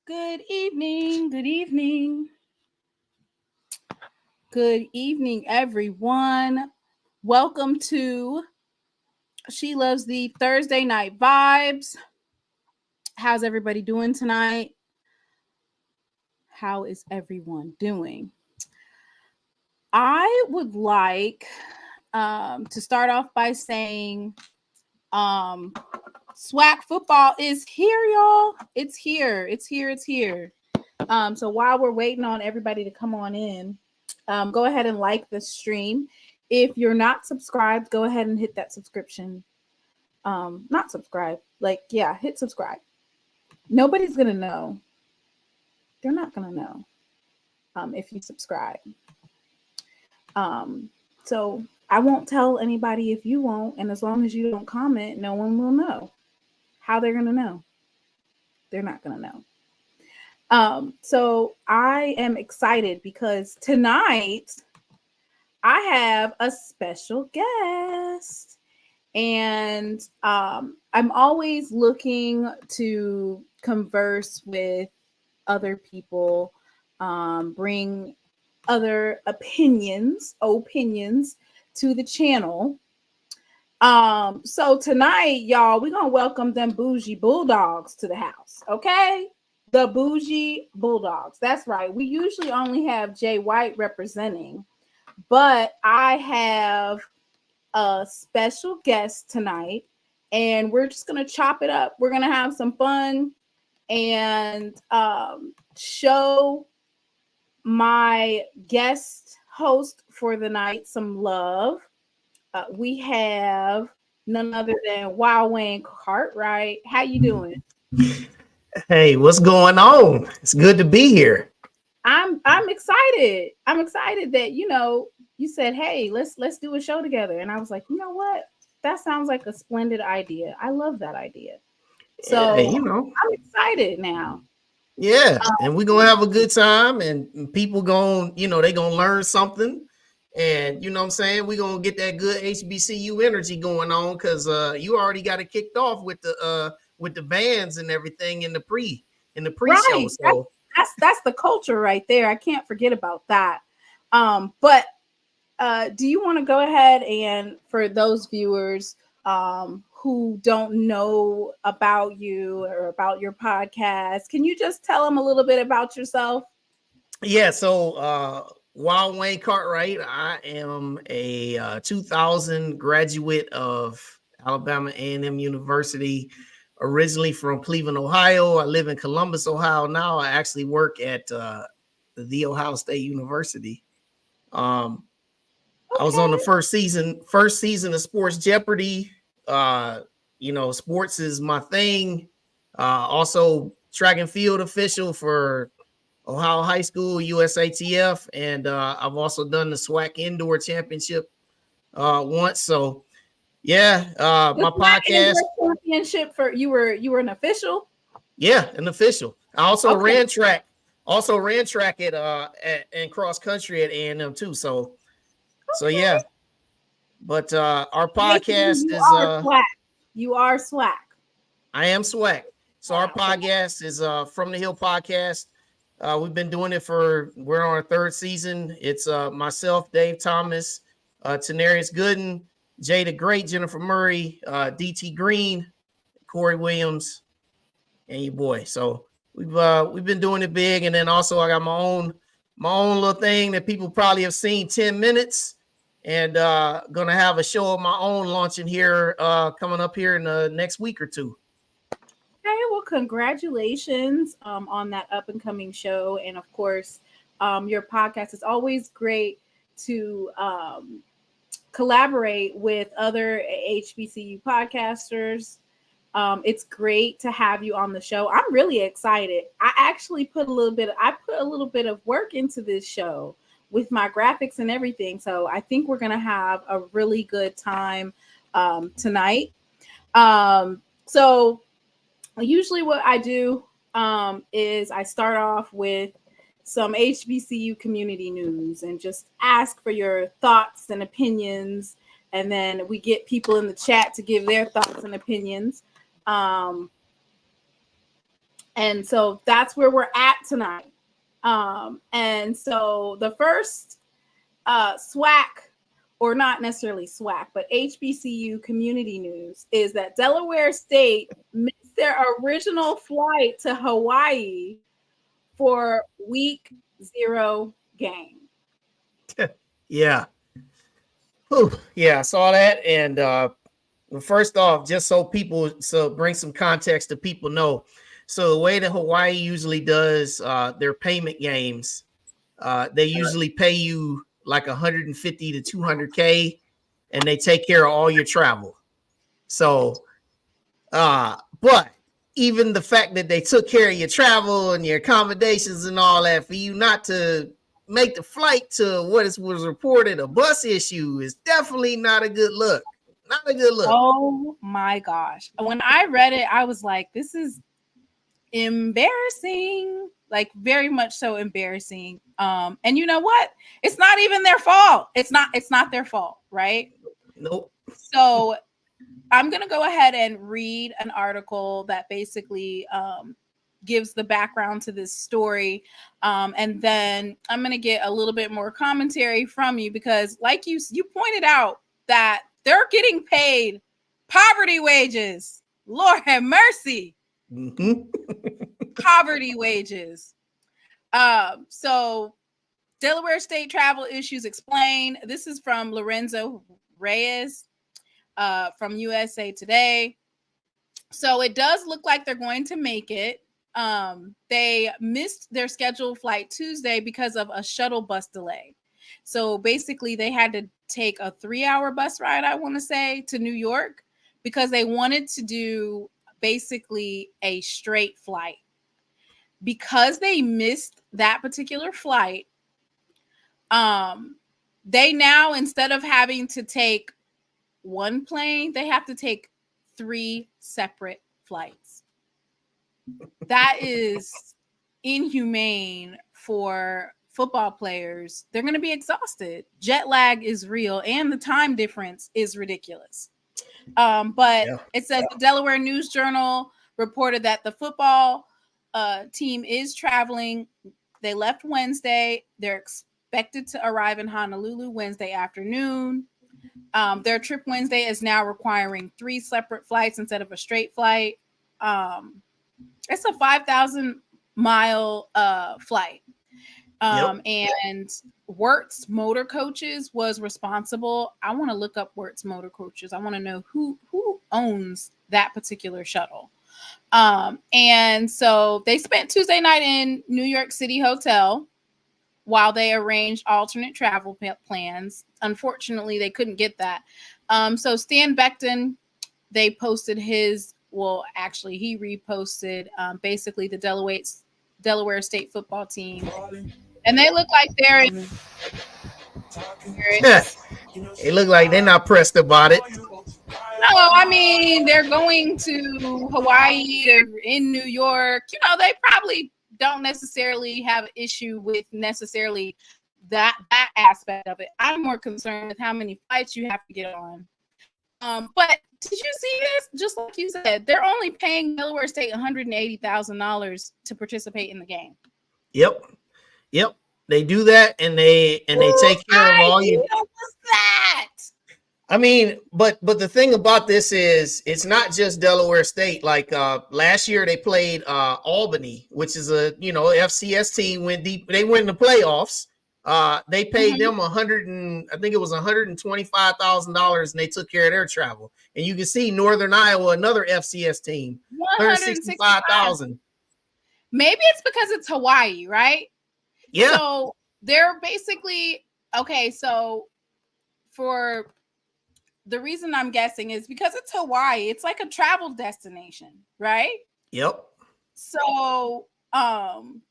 Good evening. Good evening. Good evening, everyone. Welcome to She Loves the Thursday Night Vibes. How's everybody doing tonight? How is everyone doing? I would like to start off by saying SWAC football is here, y'all. It's here. It's here. It's here. So while we're waiting on everybody to come on in, go ahead and like the stream. If you're not subscribed, go ahead and hit that subscription. Not subscribe. Hit subscribe. Nobody's going to know. They're not going to know if you subscribe. So I won't tell anybody if you won't. And as long as you don't comment, no one will know. How they're going to know? They're not going to know. So I am excited because tonight I have a special guest, and I'm always looking to converse with other people, bring other opinions to the channel. So tonight, y'all, we're gonna welcome them bougie bulldogs to the house, okay? The bougie bulldogs. That's right. We usually only have Jay White representing, but I have a special guest tonight, and we're just gonna chop it up. We're gonna have some fun and show my guest host for the night some love. We have none other than Wild Wayne Cartwright. How you doing? Hey, what's going on? It's good to be here. I'm excited. I'm excited that you said, hey, let's do a show together. And I was like, you know what? That sounds like a splendid idea. I love that idea. So I'm excited now. Yeah, and we're gonna have a good time, and people they gonna learn something. And you know what I'm saying? We're gonna get that good HBCU energy going on because you already got it kicked off with the bands and everything in the pre-show. So that's the culture right there. I can't forget about that. But do you want to go ahead and, for those viewers who don't know about you or about your podcast, can you just tell them a little bit about yourself? Yeah, so Wild Wayne Cartwright, I am a 2000 graduate of Alabama A&M University. originally from Cleveland, Ohio. I live in Columbus, Ohio now. I actually work at the Ohio State University. I was on the first season of Sports Jeopardy. Sports is my thing. Also track and field official for Ohio High School, USATF, and I've also done the SWAC Indoor Championship once. So yeah, my podcast championship you were an official. Yeah, an official. I also ran track. Also ran track at and cross country at A&M too. So yeah. But our podcast is SWAC. You are SWAC. I am SWAC. So our podcast is From the Hill Podcast. We've been doing it we're on our third season. It's myself, Dave Thomas, Tenarius Gooden, Jay the Great, Jennifer Murray, DT Green, Corey Williams, and your boy. So we've been doing it big. And then also I got my own little thing that people probably have seen, 10 minutes. And gonna have a show of my own launching here coming up here in the next week or two. Okay, well, congratulations on that up and coming show. And of course, your podcast is always great to collaborate with other HBCU podcasters. It's great to have you on the show. I'm really excited. I actually put a little bit of work into this show with my graphics and everything. So I think we're going to have a really good time tonight. So usually what I do is I start off with some HBCU community news and just ask for your thoughts and opinions. And then we get people in the chat to give their thoughts and opinions. And so that's where we're at tonight. And so the first SWAC, or not necessarily SWAC, but HBCU community news is that Delaware State missed their original flight to Hawaii for week 0 game. Yeah. Whew. Yeah, I saw that. And first off, just so bring some context to people know. So the way that Hawaii usually does their payment games, they usually pay you like 150 to 200K, and they take care of all your travel. So, but even the fact that they took care of your travel and your accommodations and all that for you not to make the flight to what was reported a bus issue is definitely not a good look. Not a good look. Oh my gosh. When I read it, I was like, this is embarrassing, like very much so embarrassing. And you know what? It's not even their fault. It's not their fault, right? Nope. So I'm going to go ahead and read an article that basically gives the background to this story. And then I'm going to get a little bit more commentary from you because like you pointed out that they're getting paid poverty wages. Lord have mercy. Mm-hmm. Poverty wages. So Delaware State travel issues explained. This is from Lorenzo Reyes from USA Today. So it does look like they're going to make it. They missed their scheduled flight Tuesday because of a shuttle bus delay. So basically they had to take a 3-hour bus ride, I want to say, to New York because they wanted to do basically a straight flight. Because they missed that particular flight, they now, instead of having to take one plane, they have to take 3 separate flights. That is inhumane for football players. They're going to be exhausted. Jet lag is real, and the time difference is ridiculous. But it says the Delaware News Journal reported that the football team is traveling. They left Wednesday. They're expected to arrive in Honolulu Wednesday afternoon. Their trip Wednesday is now requiring 3 separate flights instead of a straight flight. It's a 5,000-mile flight. And Wirtz Motor Coaches was responsible. I want to look up Wirtz Motor Coaches. I want to know who owns that particular shuttle. And so they spent Tuesday night in New York City hotel while they arranged alternate travel plans. Unfortunately, they couldn't get that. So Stan Becton, they posted his, well, actually, he reposted basically the Delaware State football team. And they look like they're in It look like they're not pressed about it. No, I mean, they're going to Hawaii, they're in New York. You know, they probably don't necessarily have an issue with necessarily that aspect of it. I'm more concerned with how many flights you have to get on. But did you see this? Just like you said, they're only paying Delaware State $180,000 to participate in the game. Yep. They do that, and they take care of all you. What was that? I mean, but the thing about this is it's not just Delaware State. Like last year they played Albany, which is a FCS team, went deep. They went in the playoffs. They paid them I think it was $125,000, and they took care of their travel. And you can see Northern Iowa, another FCS team, $165,000. Maybe it's because it's Hawaii, right? Yeah. So they're basically okay. So for the reason I'm guessing is because it's Hawaii, it's like a travel destination, right? Yep. So I'm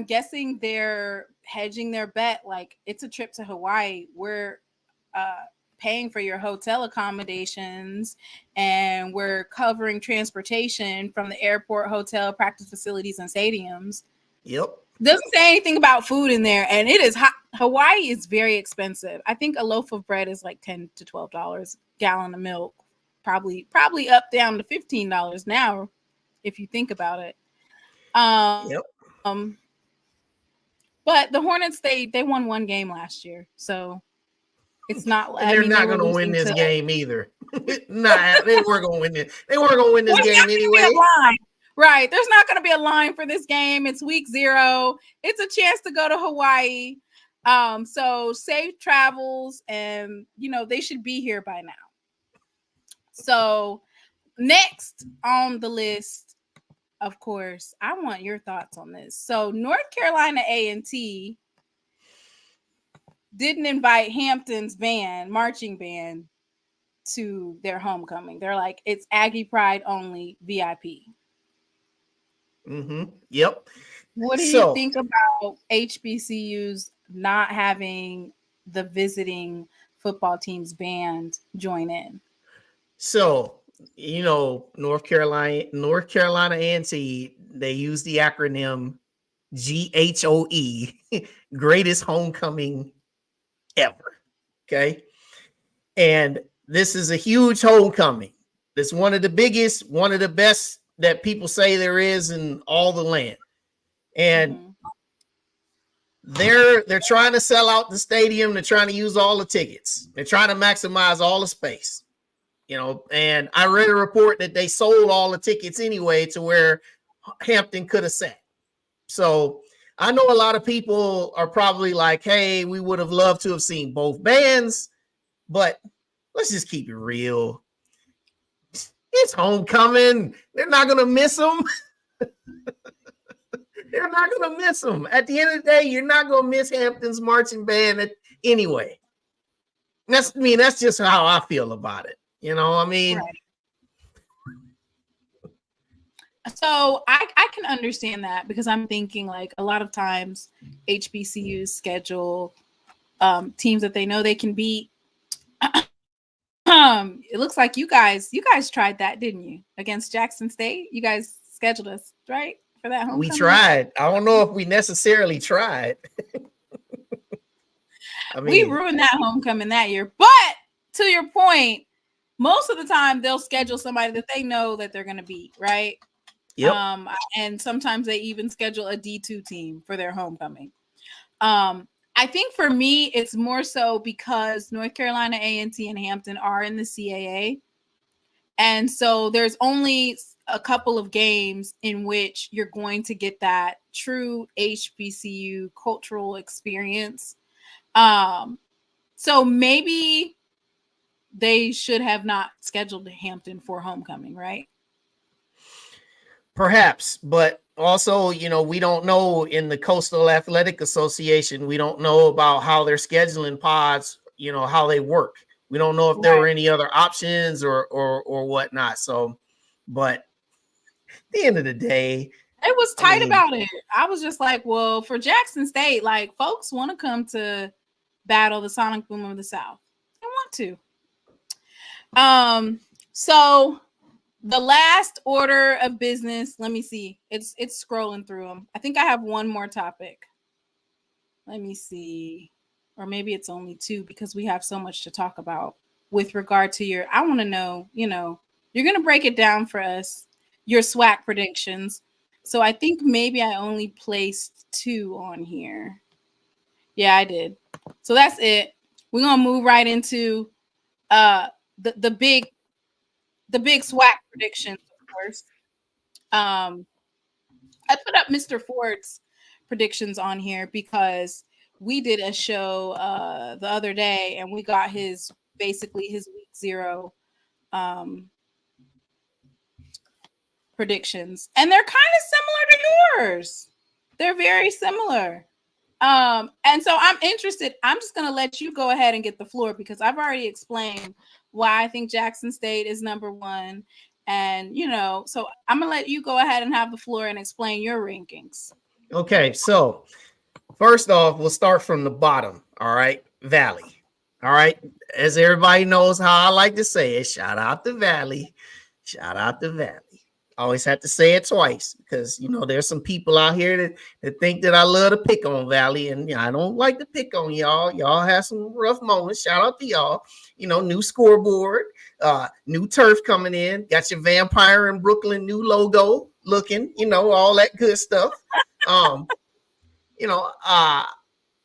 guessing they're hedging their bet, like it's a trip to Hawaii. We're paying for your hotel accommodations, and we're covering transportation from the airport, hotel, practice facilities, and stadiums. Yep. Doesn't say anything about food in there, and it is hot. Hawaii is very expensive. I think a loaf of bread is like $10 to $12. Gallon of milk, probably up down to $15 now, if you think about it. Yep. But the Hornets, they won one game last year, so it's not. They're not going to win this game either. Nah, they weren't going to win it. They weren't going to win this game anyway. Right. There's not going to be a line for this game. It's week 0. It's a chance to go to Hawaii. So safe travels, and they should be here by now. So next on the list, of course, I want your thoughts on this. So North Carolina A&T didn't invite Hampton's marching band to their homecoming. They're like, it's Aggie Pride only, VIP. Yep. What do you think about HBCUs not having the visiting football team's band join in? So, North Carolina A&T, they use the acronym GHOE, greatest homecoming ever. Okay. And this is a huge homecoming. It's one of the biggest, one of the best that people say there is in all the land. And they're trying to sell out the stadium. They're trying to use all the tickets. They're trying to maximize all the space. And I read a report that they sold all the tickets anyway to where Hampton could have sat. So I know a lot of people are probably like, hey, we would have loved to have seen both bands, but let's just keep it real. It's homecoming. They're not going to miss them. They're not going to miss them. At the end of the day, you're not going to miss Hampton's marching band anyway. That's just how I feel about it. Right. So I can understand that, because I'm thinking like a lot of times HBCUs schedule teams that they know they can beat. It looks like you guys tried that, didn't you? Against Jackson State, you guys scheduled us, right, for that homecoming? We tried. I don't know if we necessarily tried. We ruined that homecoming that year. But to your point, most of the time they'll schedule somebody that they know that they're going to beat, right? Yep. And sometimes they even schedule a D2 team for their homecoming. I think for me, it's more so because North Carolina A&T and Hampton are in the CAA. And so there's only a couple of games in which you're going to get that true HBCU cultural experience. So maybe they should have not scheduled Hampton for homecoming, right? Perhaps, but also, we don't know in the Coastal Athletic Association, we don't know about how they're scheduling pods, how they work. We don't know if there were any other options or whatnot. So, but at the end of the day, it was tight about it. I was just like, well, for Jackson State, like folks want to come to battle the Sonic Boom of the South. They want to. So the last order of business, let me see. It's scrolling through them. I think I have one more topic. Let me see. Or maybe it's only two because we have so much to talk about with regard to I want to know, you're going to break it down for us, your SWAC predictions. So I think maybe I only placed 2 on here. Yeah, I did. So that's it. We're going to move right into the big SWAC predictions, of course. I put up Mr. Ford's predictions on here because we did a show the other day and we got his week 0 predictions, and they're kind of similar to yours. They're very similar. And so I'm interested. I'm just going to let you go ahead and get the floor because I've already explained why I think Jackson State is number 1. And, so I'm going to let you go ahead and have the floor and explain your rankings. Okay. So first off, we'll start from the bottom. All right. Valley. All right. As everybody knows how I like to say it, shout out to Valley. Shout out to Valley. I always have to say it twice because, there's some people out here that think that I love to pick on Valley, and I don't like to pick on y'all. Y'all have some rough moments. Shout out to y'all. New scoreboard, new turf coming in. Got your Vampire in Brooklyn, new logo looking, all that good stuff.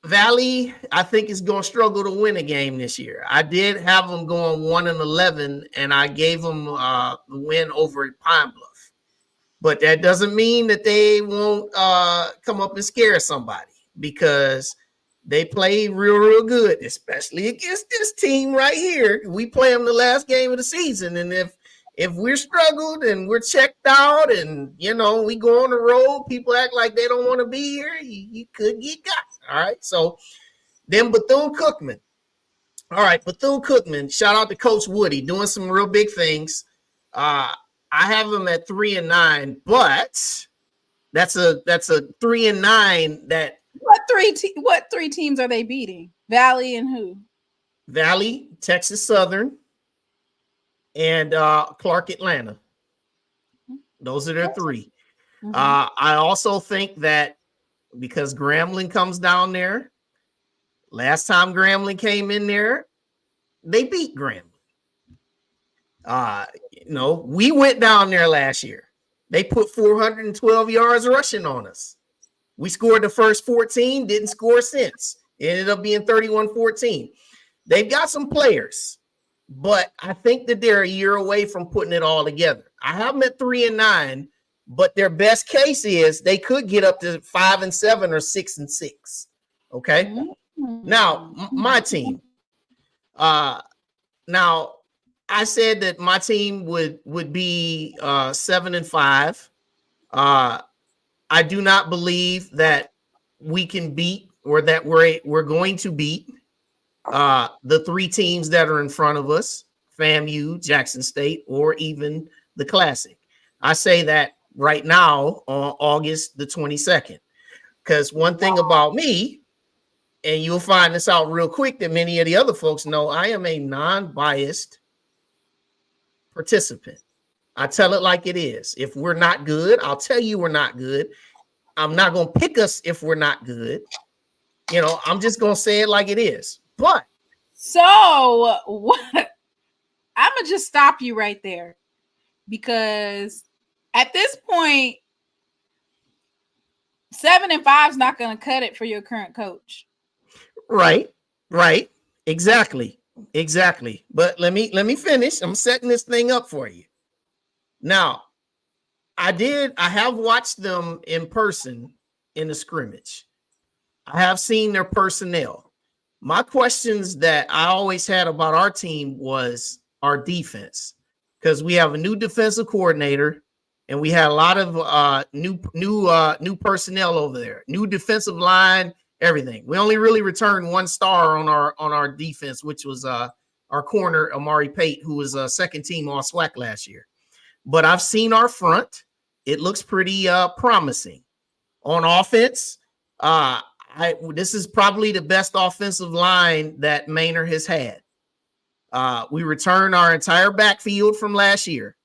Valley, I think, is going to struggle to win a game this year. I did have them going 1-11, and I gave them the win over at Pine Bluff. But that doesn't mean that they won't come up and scare somebody because they play real good, especially against this team right here. We play them the last game of the season, and if we're struggled and we're checked out and, we go on the road, people act like they don't want to be here, you could get got. All right. So then Bethune-Cookman. All right. Bethune-Cookman, shout out to Coach Woody, doing some real big things. I have them at 3-9, but that's a 3-9 that. What three teams are they beating? Valley and who? Valley, Texas Southern, and Clark Atlanta. Those are their 3. Mm-hmm. I also think that because Grambling comes down there, last time Grambling came in there, they beat Grambling. We went down there last year. They put 412 yards rushing on us. We scored the first 14, didn't score since. It ended up being 31-14. They've got some players, but I think that they're a year away from putting it all together. I have them at 3-9, but their best case is they could get up to 5-7 or 6-6. Okay. Mm-hmm. Now, my team. Now, I said that my team would be 7-5. I do not believe that we can beat or that we're going to beat the 3 teams that are in front of us, FAMU, Jackson State, or even the Classic. I say that right now on August the 22nd, because one thing about me, and you'll find this out real quick that many of the other folks know, I am a non-biased participant. I tell it like it is. If we're not good, I'll tell you we're not good. I'm not going to pick us if we're not good. I'm just going to say it like it is. But so what? I'm going to just stop you right there because at this point, 7-5 is not going to cut it for your current coach. Right. Exactly. But let me finish. I'm setting this thing up for you. Now, I have watched them in person in the scrimmage. I have seen their personnel. My questions that I always had about our team was our defense, because we have a new defensive coordinator and we had a lot of new personnel over there, new defensive line, everything. We only really returned 1 star on our defense, which was our corner Amari Pate, who was second team all SWAC last year. But I've seen our front; it looks pretty promising. On offense, this is probably the best offensive line that Manor has had. We returned our entire backfield from last year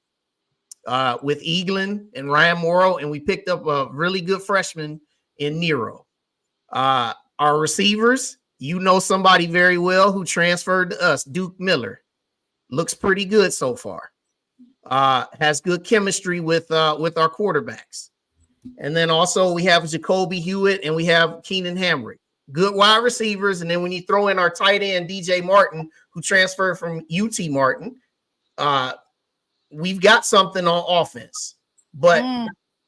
with Eaglin and Ryan Morrow, and we picked up a really good freshman in Nero. Our receivers, you know somebody very well who transferred to us, Duke Miller. Looks pretty good so far. Has good chemistry with our quarterbacks. And then also we have Jacoby Hewitt and we have Keenan Hamrick. Good wide receivers. And then when you throw in our tight end, DJ Martin, who transferred from UT Martin, we've got something on offense. But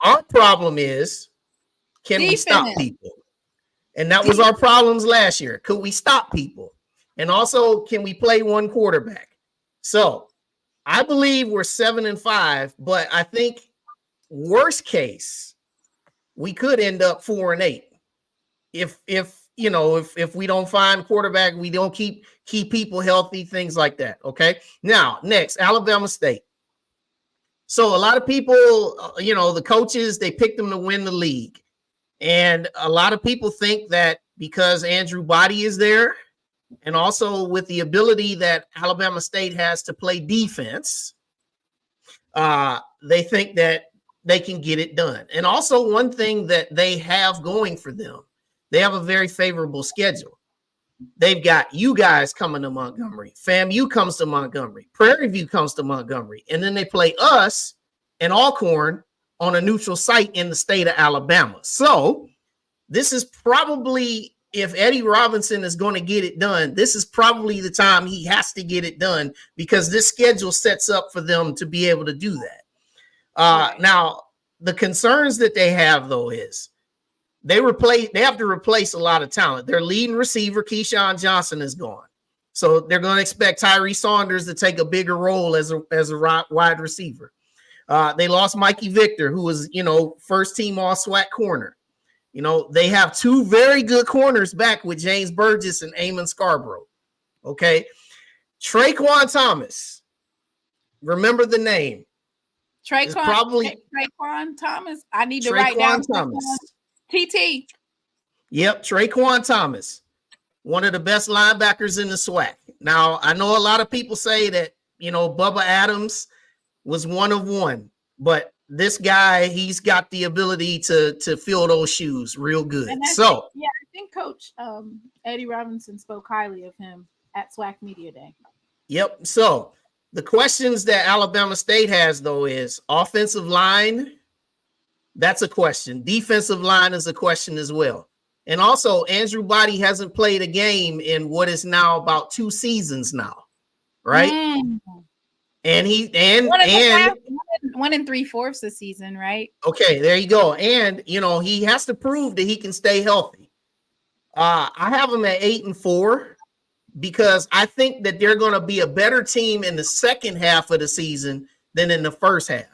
our problem is, can we stop people? And that was our problems last year. Could we stop people? And also, can we play one quarterback? So I believe we're 7-5, but I think worst case, we could end up 4-8. If we don't find quarterback, we don't keep people healthy, things like that. Okay. Now, next, Alabama State. So a lot of people, the coaches, they picked them to win the league. And a lot of people think that because Andrew Body is there, and also with the ability that Alabama State has to play defense, they think that they can get it done. And also one thing that they have going for them, they have a very favorable schedule. They've got you guys coming to Montgomery. FAMU comes to Montgomery. Prairie View comes to Montgomery. And then they play us and Alcorn on a neutral site in the state of Alabama. So this is probably, if Eddie Robinson is going to get it done, this is probably the time he has to get it done because this schedule sets up for them to be able to do that. Now, the concerns that they have, though, is they have to replace a lot of talent. Their leading receiver, Keyshawn Johnson, is gone. So they're going to expect Tyree Saunders to take a bigger role as a wide receiver. They lost Mikey Victor, who was, first team all SWAC corner. They have 2 very good corners back with James Burgess and Eamon Scarborough. Okay. Traquan Thomas. Remember the name. Traquan Thomas. I need to write down Thomas. TT. Yep, Traquan Thomas. One of the best linebackers in the SWAC. Now, I know a lot of people say that, Bubba Adams was 1 of 1, but this guy, he's got the ability to fill those shoes real good. I think Coach Eddie Robinson spoke highly of him at SWAC Media Day. Yep. So the questions that Alabama State has, though, is offensive line. That's a question. Defensive line is a question as well. And also, Andrew Body hasn't played a game in what is now about 2 seasons now, right? And one and 3/4 the season, right? Okay, there you go. And he has to prove that he can stay healthy. I have him at 8-4 because I think that they're going to be a better team in the second half of the season than in the first half.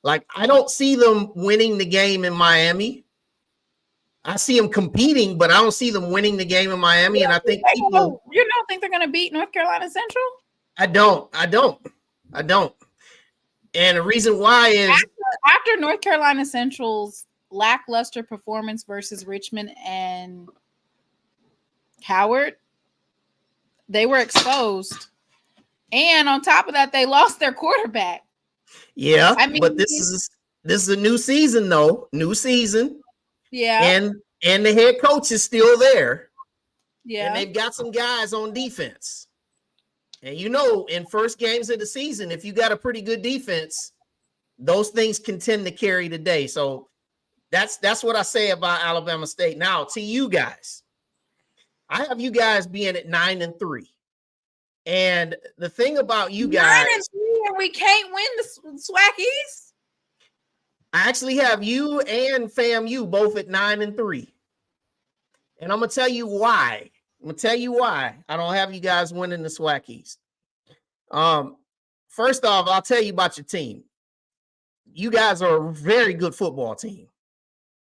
Like, I don't see them winning the game in Miami. I see them competing, but I don't see them winning the game in Miami. And I think you don't think they're going to beat North Carolina Central? I don't. And the reason why is after North Carolina Central's lackluster performance versus Richmond and Howard, they were exposed. And on top of that, they lost their quarterback. Yeah, but this is a new season, though. New season. Yeah. And the head coach is still there. Yeah. And they've got some guys on defense. And in first games of the season, if you got a pretty good defense, those things can tend to carry the day. So that's what I say about Alabama State. Now, to you guys, I have you guys being at 9-3. And the thing about you guys, 9-3 and we can't win the SWAC East. I actually have you and FAMU both at 9-3. And I'm going to tell you why. I don't have you guys winning the SWAC East. First off, I'll tell you about your team. you guys are a very good football team.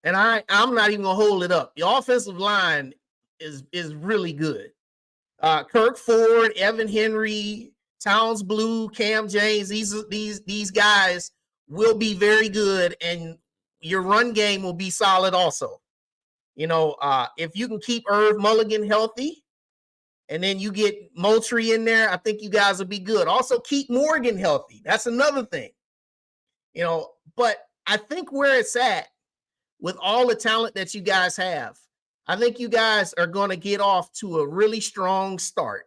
And I'm not even gonna hold it up. The offensive line is really good. Kirk Ford, Evan Henry, Towns Blue, Cam James, these guys will be very good, and your run game will be solid also. You know, if you can keep Irv Mulligan healthy, and then you get Moultrie in there, I think you guys will be good. Also, keep Morgan healthy. That's another thing. You know, but I think where it's at, with all the talent that you guys have, I think you guys are going to get off to a really strong start.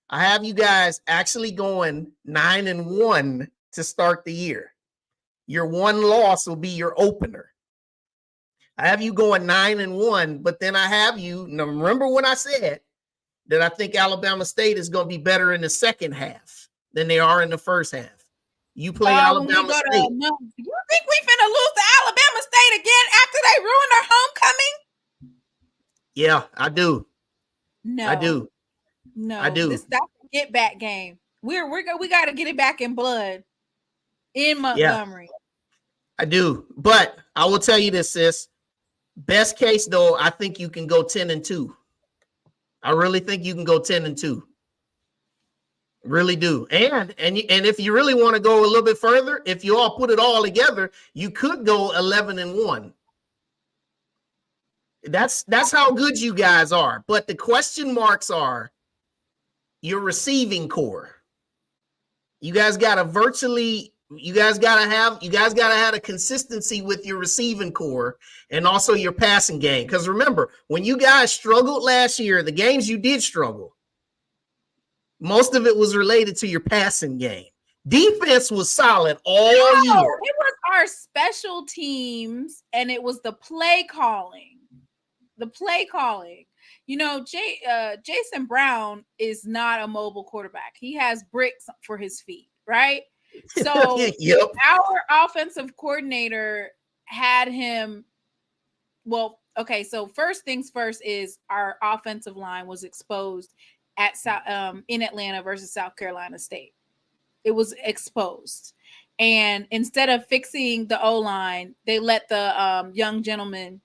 I have you guys actually going 9-1 to start the year. Your one loss will be your opener. I have you going 9-1, but then I have you, now remember when I said that I think Alabama State is going to be better in the second half than they are in the first half. You play Alabama State. You think we finna lose to Alabama State again after they ruined our homecoming? Yeah, I do. No, I do. No, I do. That's a get back game. We got to get it back in blood in Montgomery. Yeah, I do. But I will tell you this, sis. Best case though, I think you can go 10-2. I really think you can go 10-2. Really do. And if you really want to go a little bit further, if you all put it all together, you could go 11-1. That's how good you guys are. But the question marks are your receiving core. You guys got to have a consistency with your receiving core and also your passing game. Because remember, when you guys struggled last year, the games you did struggle, most of it was related to your passing game. Defense was solid all year. It was our special teams, and it was the play calling. You know, Jason Brown is not a mobile quarterback. He has bricks for his feet, right? So yep. Our offensive coordinator had him. Well, okay. So first things first is our offensive line was exposed at in Atlanta versus South Carolina State. It was exposed, and instead of fixing the O-line, they let the young gentleman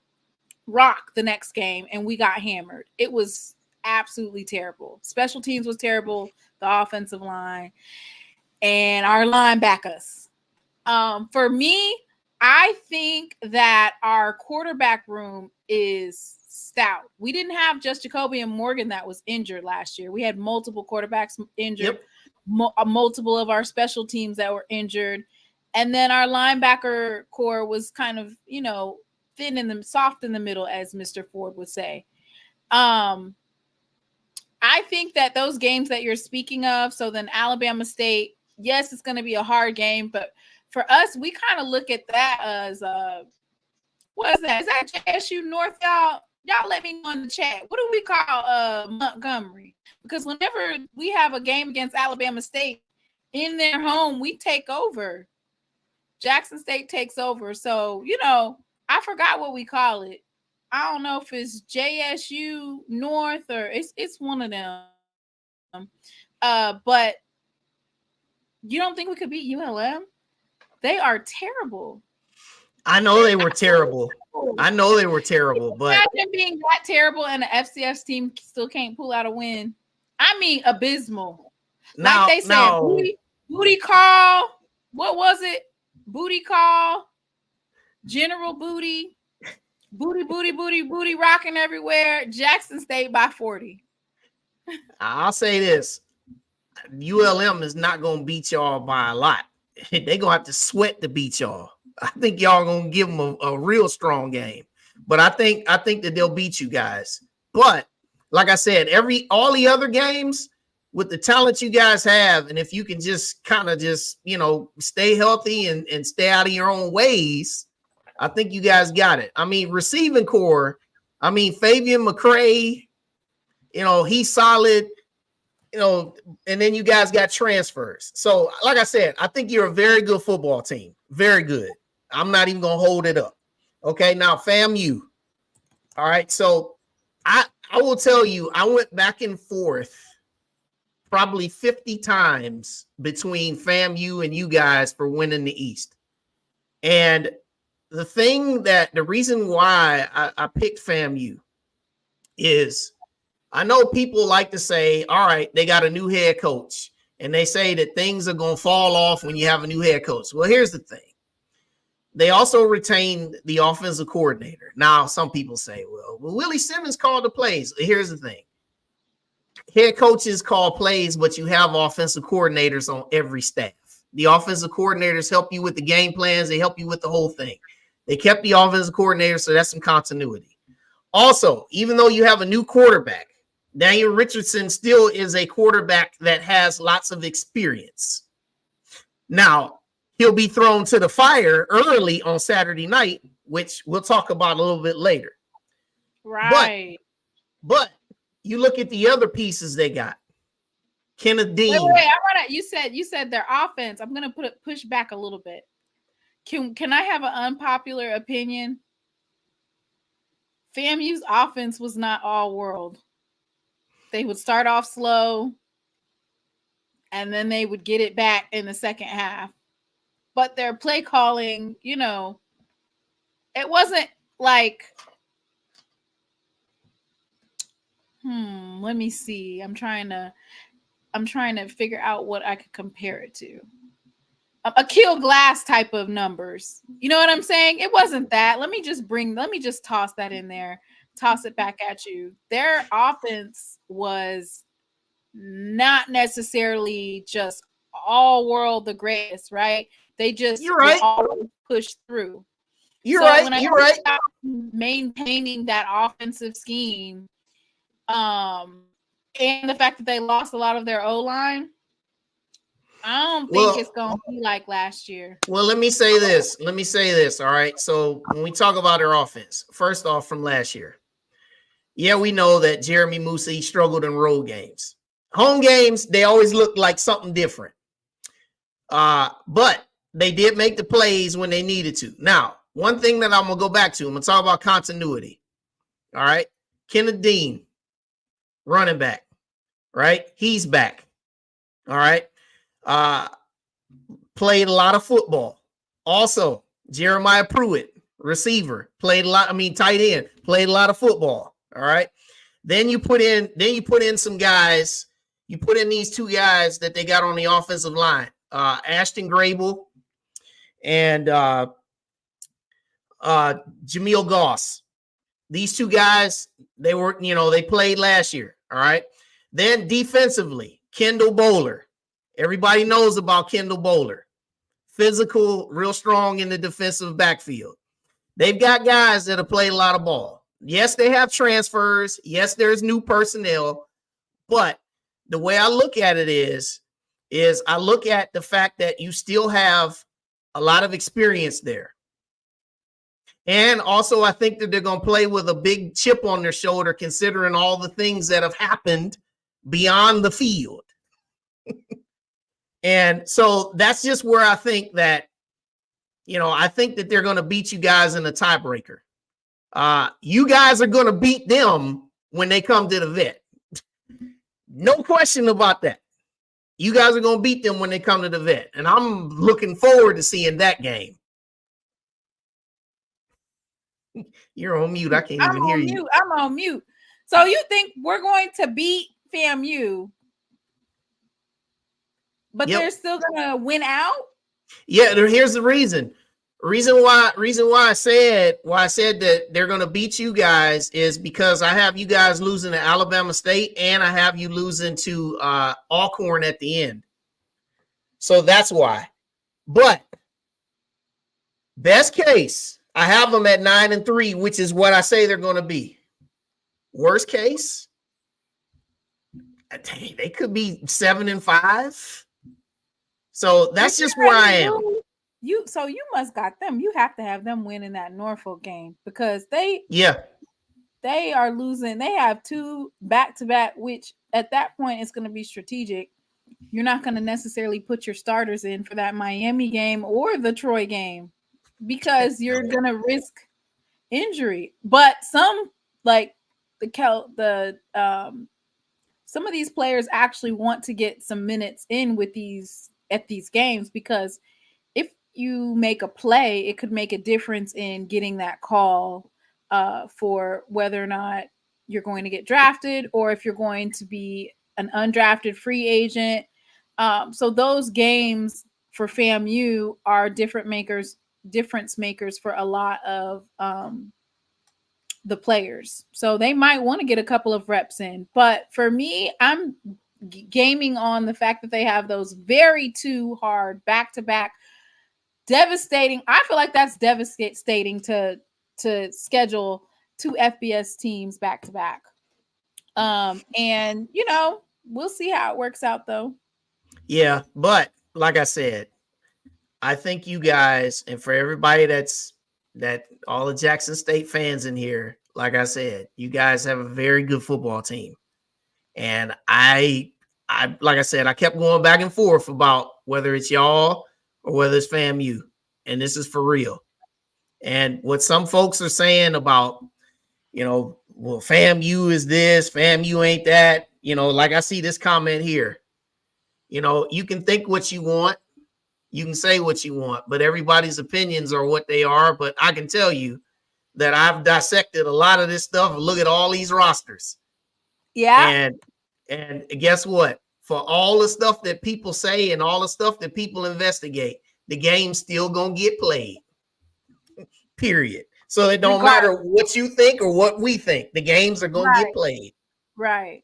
rock the next game, and we got hammered. It was absolutely terrible. Special teams was terrible. The offensive line and our linebackers. For me, I think that our quarterback room is stout. We didn't have just Jacoby and Morgan that was injured last year. We had multiple quarterbacks injured, multiple of our special teams that were injured. And then our linebacker core was kind of, you know, thin in the soft in the middle, as Mr. Ford would say. I think that those games that you're speaking of, so then Alabama State, yes, it's going to be a hard game, but for us, we kind of look at that as what is that? Is that JSU North, y'all? Y'all let me know in the chat. What do we call Montgomery? Because whenever we have a game against Alabama State in their home, we take over. Jackson State takes over. So, you know, I forgot what we call it. I don't know if it's JSU North or it's one of them. But you don't think we could beat ULM? They are terrible. I know they were terrible. I know they were terrible, but imagine being that terrible and the FCS team still can't pull out a win. I mean, abysmal. Now, like they said, booty call. What was it? Booty call. General booty rocking everywhere. Jackson State by 40. I'll say this. ULM is not going to beat y'all by a lot. They're going to have to sweat to beat y'all. I think y'all going to give them a real strong game. But I think that they'll beat you guys. But like I said, all the other games with the talent you guys have, and if you can just kind of just, you know, stay healthy and stay out of your own ways, I think you guys got it. I mean, receiving core, I mean, Fabian McCray, you know, he's solid, you know, and then you guys got transfers. So, like I said, I think you're a very good football team. Very good. I'm not even going to hold it up. Okay, now FAMU. All right, so I will tell you, I went back and forth probably 50 times between FAMU and you guys for winning the East. And the reason why I picked FAMU is I know people like to say, all right, they got a new head coach, and they say that things are going to fall off when you have a new head coach. Well, here's the thing. They also retained the offensive coordinator. Now, some people say, well, Willie Simmons called the plays. Here's the thing. Head coaches call plays, but you have offensive coordinators on every staff. The offensive coordinators help you with the game plans. They help you with the whole thing. They kept the offensive coordinator, so that's some continuity. Also, even though you have a new quarterback, Daniel Richardson still is a quarterback that has lots of experience. Now, he'll be thrown to the fire early on Saturday night, which we'll talk about a little bit later. Right. But you look at the other pieces they got. Kenneth Dean. Wait, you said their offense. I'm gonna push back a little bit. Can I have an unpopular opinion? FAMU's offense was not all world. They would start off slow, and then they would get it back in the second half. But their play calling, it wasn't like, let me see. I'm trying to figure out what I could compare it to. A Kill Glass type of numbers. You know what I'm saying? It wasn't that. Let me just toss that in there. Toss it back at you. Their offense was not necessarily just all world the greatest, right? They just always push through. You're right. Maintaining that offensive scheme, and the fact that they lost a lot of their O-line, I don't think it's going to be like last year. Well, let me say this. All right. So when we talk about their offense, first off, from last year, yeah, we know that Jeremy Musa struggled in road games. Home games, they always look like something different. But they did make the plays when they needed to. Now, one thing that I'm going to go back to, I'm going to talk about continuity. All right. Kenneth Dean, running back, right? He's back. All right. Played a lot of football. Also, Jeremiah Pruitt, receiver, played a lot. Tight end, played a lot of football. All right. Then you put in some guys. You put in these two guys that they got on the offensive line, Ashton Grable and Jameel Goss. These two guys, they played last year. All right. Then defensively, Kendall Bowler. Everybody knows about Kendall Bowler. Physical, real strong in the defensive backfield. They've got guys that have played a lot of ball. Yes, they have transfers. Yes, there's new personnel. But the way I look at it is I look at the fact that you still have a lot of experience there. And also, I think that they're going to play with a big chip on their shoulder, considering all the things that have happened beyond the field. And so that's just where I think that, I think that they're going to beat you guys in a tiebreaker. You guys are going to beat them when they come to the vet. No question about that. You guys are going to beat them when they come to the vet. And I'm looking forward to seeing that game. You're on mute. I can't even hear you. I'm on mute. So you think we're going to beat FAMU, but they're still going to win out? Yeah, here's the reason. Reason why I said that they're going to beat you guys is because I have you guys losing to Alabama State and I have you losing to Alcorn at the end. So that's why. But best case, I have them at 9-3, which is what I say they're going to be. Worst case, they could be 7-5. So that's just where I am. You must got them. You have to have them winning that Norfolk game because they are losing. They have 2 back-to-back, which at that point is going to be strategic. You're not going to necessarily put your starters in for that Miami game or the Troy game because you're going to risk injury. But some like some of these players actually want to get some minutes in with these games because you make a play, it could make a difference in getting that call for whether or not you're going to get drafted or if you're going to be an undrafted free agent. So those games for FAMU are difference makers for a lot of the players. So they might want to get a couple of reps in. But for me, I'm gaming on the fact that they have those very two hard back-to-back devastating. I feel like that's devastating to schedule two FBS teams back-to-back. And, you know, we'll see how it works out, though. Yeah, but like I said, I think you guys, and for everybody that all the Jackson State fans in here, like I said, you guys have a very good football team. And I like I said, I kept going back and forth about whether it's y'all or whether it's FAMU. And this is for real. And what some folks are saying about, you know, well, FAMU is this, FAMU ain't that, you know, like I see this comment here. You know, you can think what you want. You can say what you want, but everybody's opinions are what they are. But I can tell you that I've dissected a lot of this stuff and look at all these rosters. Yeah. And guess what? For all the stuff that people say and all the stuff that people investigate, the game's still gonna get played. Period. So it don't matter what you think or what we think. The games are gonna get played. Right.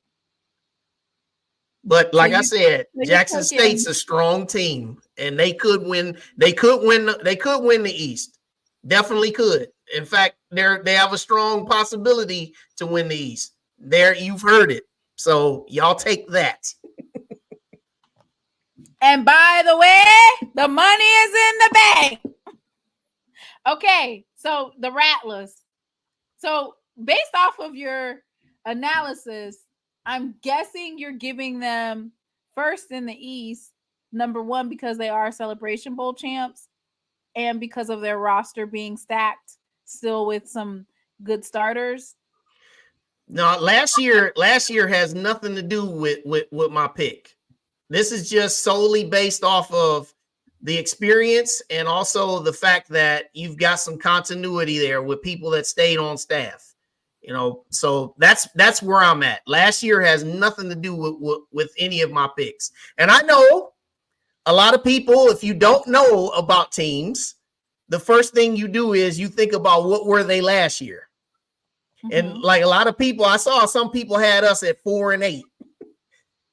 But like I said, Jackson State's a strong team, and they could win. They could win the East. Definitely could. In fact, they have a strong possibility to win the East. There, you've heard it. So y'all take that. And by the way, the money is in the bank. Okay, so the Rattlers. So based off of your analysis, I'm guessing you're giving them first in the East, number one, because they are Celebration Bowl champs and because of their roster being stacked still with some good starters. No, last year has nothing to do with my pick. This is just solely based off of the experience and also the fact that you've got some continuity there with people that stayed on staff. You know, so that's where I'm at. Last year has nothing to do with any of my picks. And I know a lot of people, if you don't know about teams, the first thing you do is you think about what were they last year. Mm-hmm. And like a lot of people, I saw some people had us at 4-8.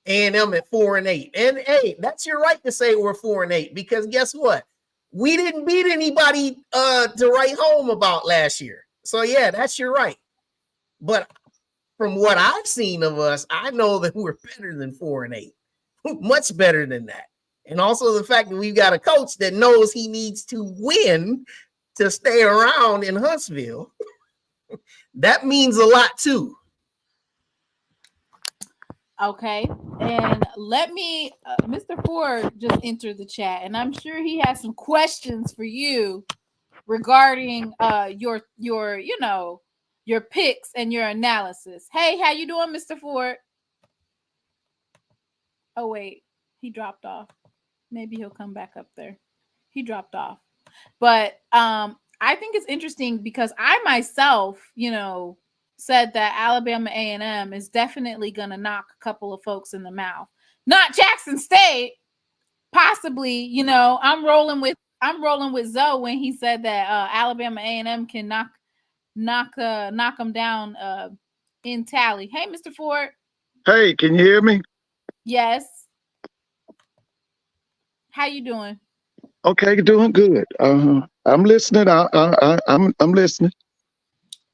A&M at 4-8. And hey, that's your right to say we're 4-8, because guess what? We didn't beat anybody to write home about last year. So yeah, that's your right. But from what I've seen of us, I know that we're better than 4-8, much better than that. And also the fact that we've got a coach that knows he needs to win to stay around in Huntsville. That means a lot too. Okay. And let me, Mr. Ford just entered the chat, and I'm sure he has some questions for you regarding your your picks and your analysis. Hey, how you doing, Mr. Ford? Oh, wait, he dropped off. Maybe he'll come back up there. He dropped off. But I think it's interesting because I myself, said that Alabama A&M is definitely going to knock a couple of folks in the mouth. Not Jackson State, possibly. I'm rolling with Zoe when he said that Alabama A&M can knock them down in tally. Hey, Mr. Ford. Hey, can you hear me? Yes. How you doing? Okay, doing good. I'm listening. I'm listening.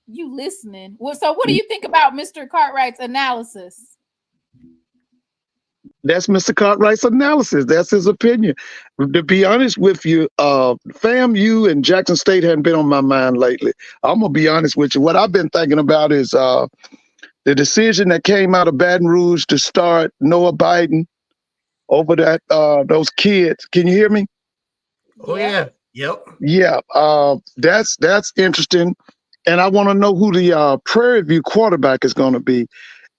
You listening? Well, so what do you think about Mr. Cartwright's analysis? That's Mr. Cartwright's analysis. That's his opinion. To be honest with you, FAMU and Jackson State hadn't been on my mind lately. I'm gonna be honest with you. What I've been thinking about is the decision that came out of Baton Rouge to start Noah Biden over that those kids. Can you hear me? Oh yeah. Yep. Yeah. That's interesting. And I want to know who the Prairie View quarterback is going to be.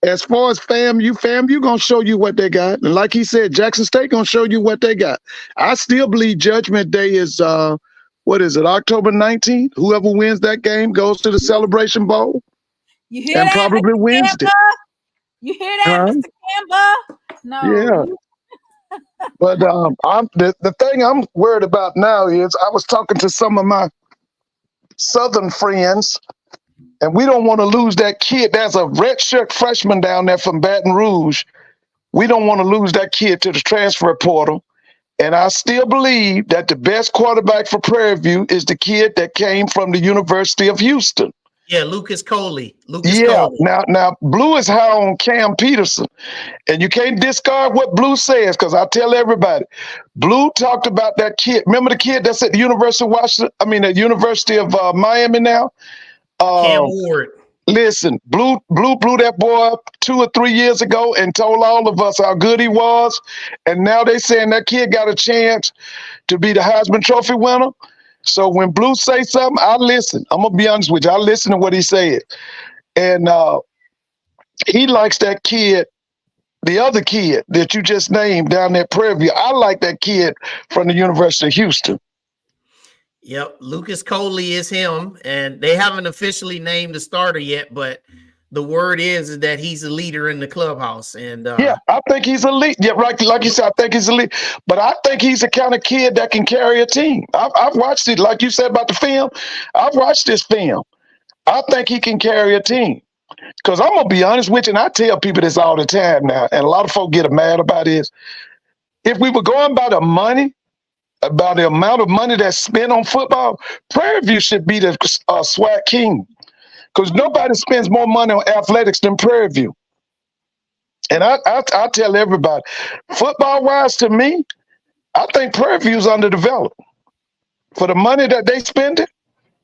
as far as FAMU gonna show you what they got. And like he said, Jackson State gonna show you what they got. I still believe Judgment Day is what is it, October 19th? Whoever wins that game goes to the Celebration Bowl. You hear and that, probably Mr. wins it. Canva? You hear that, Mr. Canva? No. Yeah. But the thing I'm worried about now is I was talking to some of my Southern friends, and we don't want to lose that kid. There's a redshirt freshman down there from Baton Rouge. We don't want to lose that kid to the transfer portal. And I still believe that the best quarterback for Prairie View is the kid that came from the University of Houston. Yeah, Lucas Coley. Coley. Now Blue is high on Cam Peterson, and you can't discard what Blue says, because I tell everybody, Blue talked about that kid. Remember the kid that's at the University of Washington? I mean, the University of Miami now. Cam Ward. Listen, Blue blew that boy up 2 or 3 years ago and told all of us how good he was, and now they saying that kid got a chance to be the Heisman Trophy winner. So when Blue say something, I listen. I'm gonna be honest with you. I listen to what he said, and he likes that kid, the other kid that you just named down there, Prairie View. I like that kid from the University of Houston. Yep, Lucas Coley is him, and they haven't officially named the starter yet, but the word is that he's a leader in the clubhouse. And yeah, I think he's a lead. Yeah, right. Like you said, I think he's a lead. But I think he's the kind of kid that can carry a team. I've watched it, like you said about the film. I've watched this film. I think he can carry a team. Because I'm gonna be honest with you, and I tell people this all the time now, and a lot of folk get mad about this. If we were going by the money, about the amount of money that's spent on football, Prairie View should be the SWAC king. Because nobody spends more money on athletics than Prairie View. And I tell everybody, football-wise, to me, I think Prairie View's underdeveloped. For the money that they spend,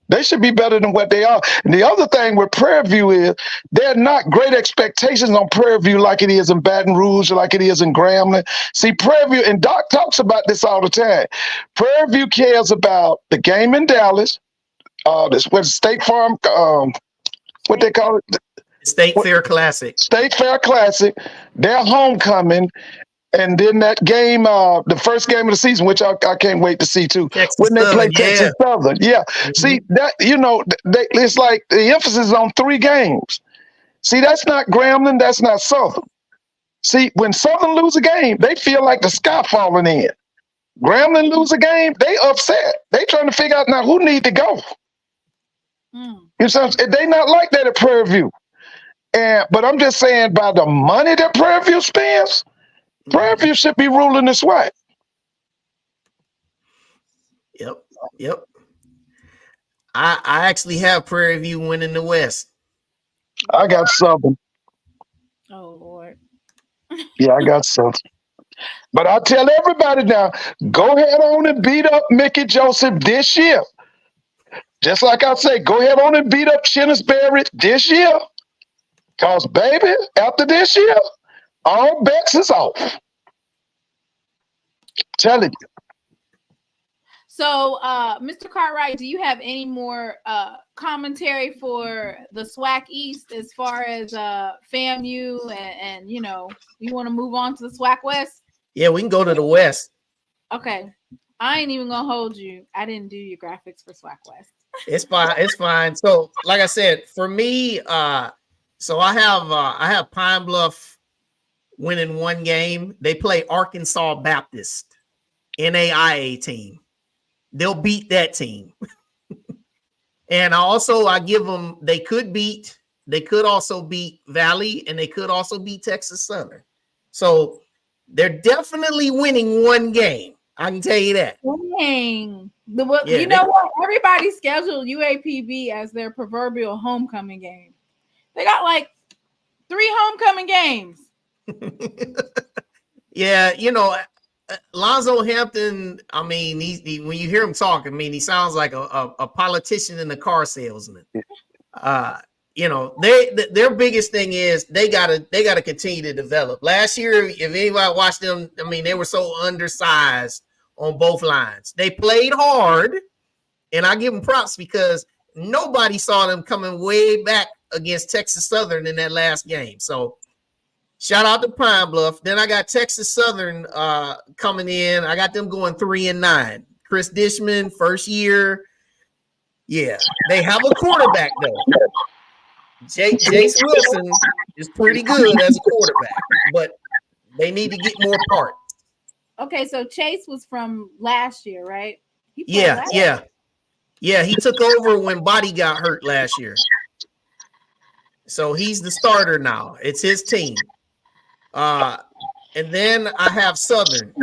they should be better than what they are. And the other thing with Prairie View is there are not great expectations on Prairie View like it is in Baton Rouge or like it is in Grambling. See, Prairie View, and Doc talks about this all the time, Prairie View cares about the game in Dallas, this was State Farm, what they call it? State Fair Classic. State Fair Classic, their homecoming, and then that game, the first game of the season, which I can't wait to see too. Texas when they play Southern, Texas Southern. Yeah. Mm-hmm. See, that, it's like the emphasis is on 3 games. See, that's not Grambling, that's not Southern. See, when Southern lose a game, they feel like the sky falling in. Grambling lose a game, they upset. They trying to figure out now who need to go. You know, they not like that at Prairie View. But I'm just saying, by the money that Prairie View spends, Prairie View should be ruling this way. Yep. I actually have Prairie View winning the West. I got Southern. Oh, Lord. Yeah, I got Southern. But I tell everybody now, go ahead on and beat up Mickey Joseph this year. Just like I say, go ahead on and beat up Chennis Berry this year. Because, baby, after this year, all bets is off. Telling you. So, Mr. Cartwright, do you have any more commentary for the SWAC East as far as FAMU and you want to move on to the SWAC West? Yeah, we can go to the West. Okay. I ain't even gonna hold you. I didn't do your graphics for SWAC West. It's fine. So, like I said, for me, so I have Pine Bluff winning 1 game. They play Arkansas Baptist, NAIA team. They'll beat that team. And I give them, they could also beat Valley, and they could also beat Texas Southern. So they're definitely winning 1 game. I can tell you that. Dang. You know what? Everybody scheduled UAPB as their proverbial homecoming game. They got like 3 homecoming games. Yeah, Lonzo Hampton, I mean, he when you hear him talk, I mean, he sounds like a politician and a car salesman. Their biggest thing is they gotta continue to develop. Last year, if anybody watched them, I mean, they were so undersized on both lines. They played hard, and I give them props because nobody saw them coming way back against Texas Southern in that last game. So Shout out to Pine Bluff. Then I got Texas Southern coming in. I got them going 3-9. Chris Dishman, first year. Yeah, they have a quarterback though. Jace Wilson is pretty good as a quarterback, but they need to get more parts. Okay, so Chase was from last year, right? Yeah. He took over when Body got hurt last year. So he's the starter now. It's his team. And then I have Southern.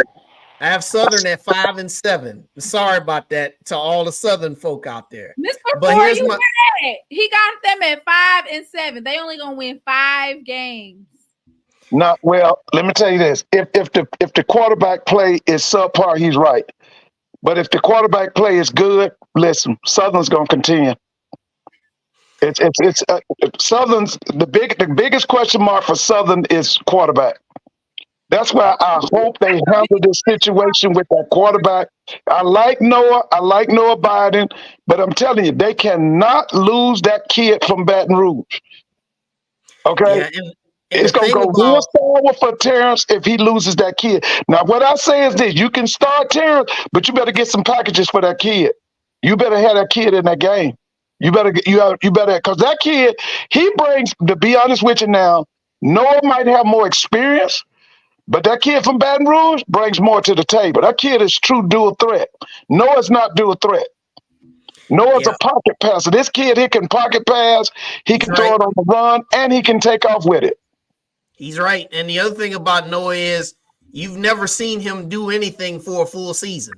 I have Southern at 5-7. Sorry about that to all the Southern folk out there. But here's he got them at 5-7. They only gonna win 5 games. No, well, let me tell you this: if the quarterback play is subpar, he's right. But if the quarterback play is good, listen, Southern's gonna continue. It's Southern's the biggest question mark for Southern is quarterback. That's why I hope they handle this situation with that quarterback. I like Noah Biden, but I'm telling you, they cannot lose that kid from Baton Rouge. Okay? Yeah, and it's going to go real sour for Terrence if he loses that kid. Now, what I say is this: you can start Terrence, but you better get some packages for that kid. You better have that kid in that game. You better, because that kid, he brings, to be honest with you now, Noah might have more experience, but that kid from Baton Rouge brings more to the table. That kid is true dual threat. Noah's not dual threat. Noah's a pocket passer. This kid, he can pocket pass, he can throw it on the run, and he can take off with it. He's right. And the other thing about Noah is you've never seen him do anything for a full season.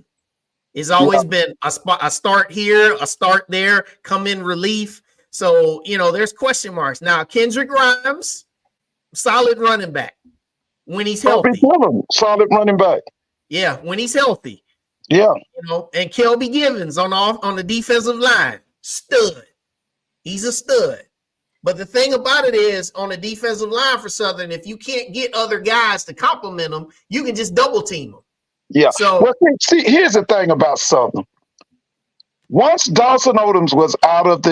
It's always been a start here, a start there, come in relief. So, there's question marks. Now, Kendrick Grimes, solid running back when he's healthy. Solid running back. Yeah, when he's healthy. Yeah. And Kelby Givens on the defensive line, stud. He's a stud. But the thing about it is, on the defensive line for Southern, if you can't get other guys to complement them, you can just double team them. Yeah. So, see, here's the thing about Southern. Once Dawson Odoms was out of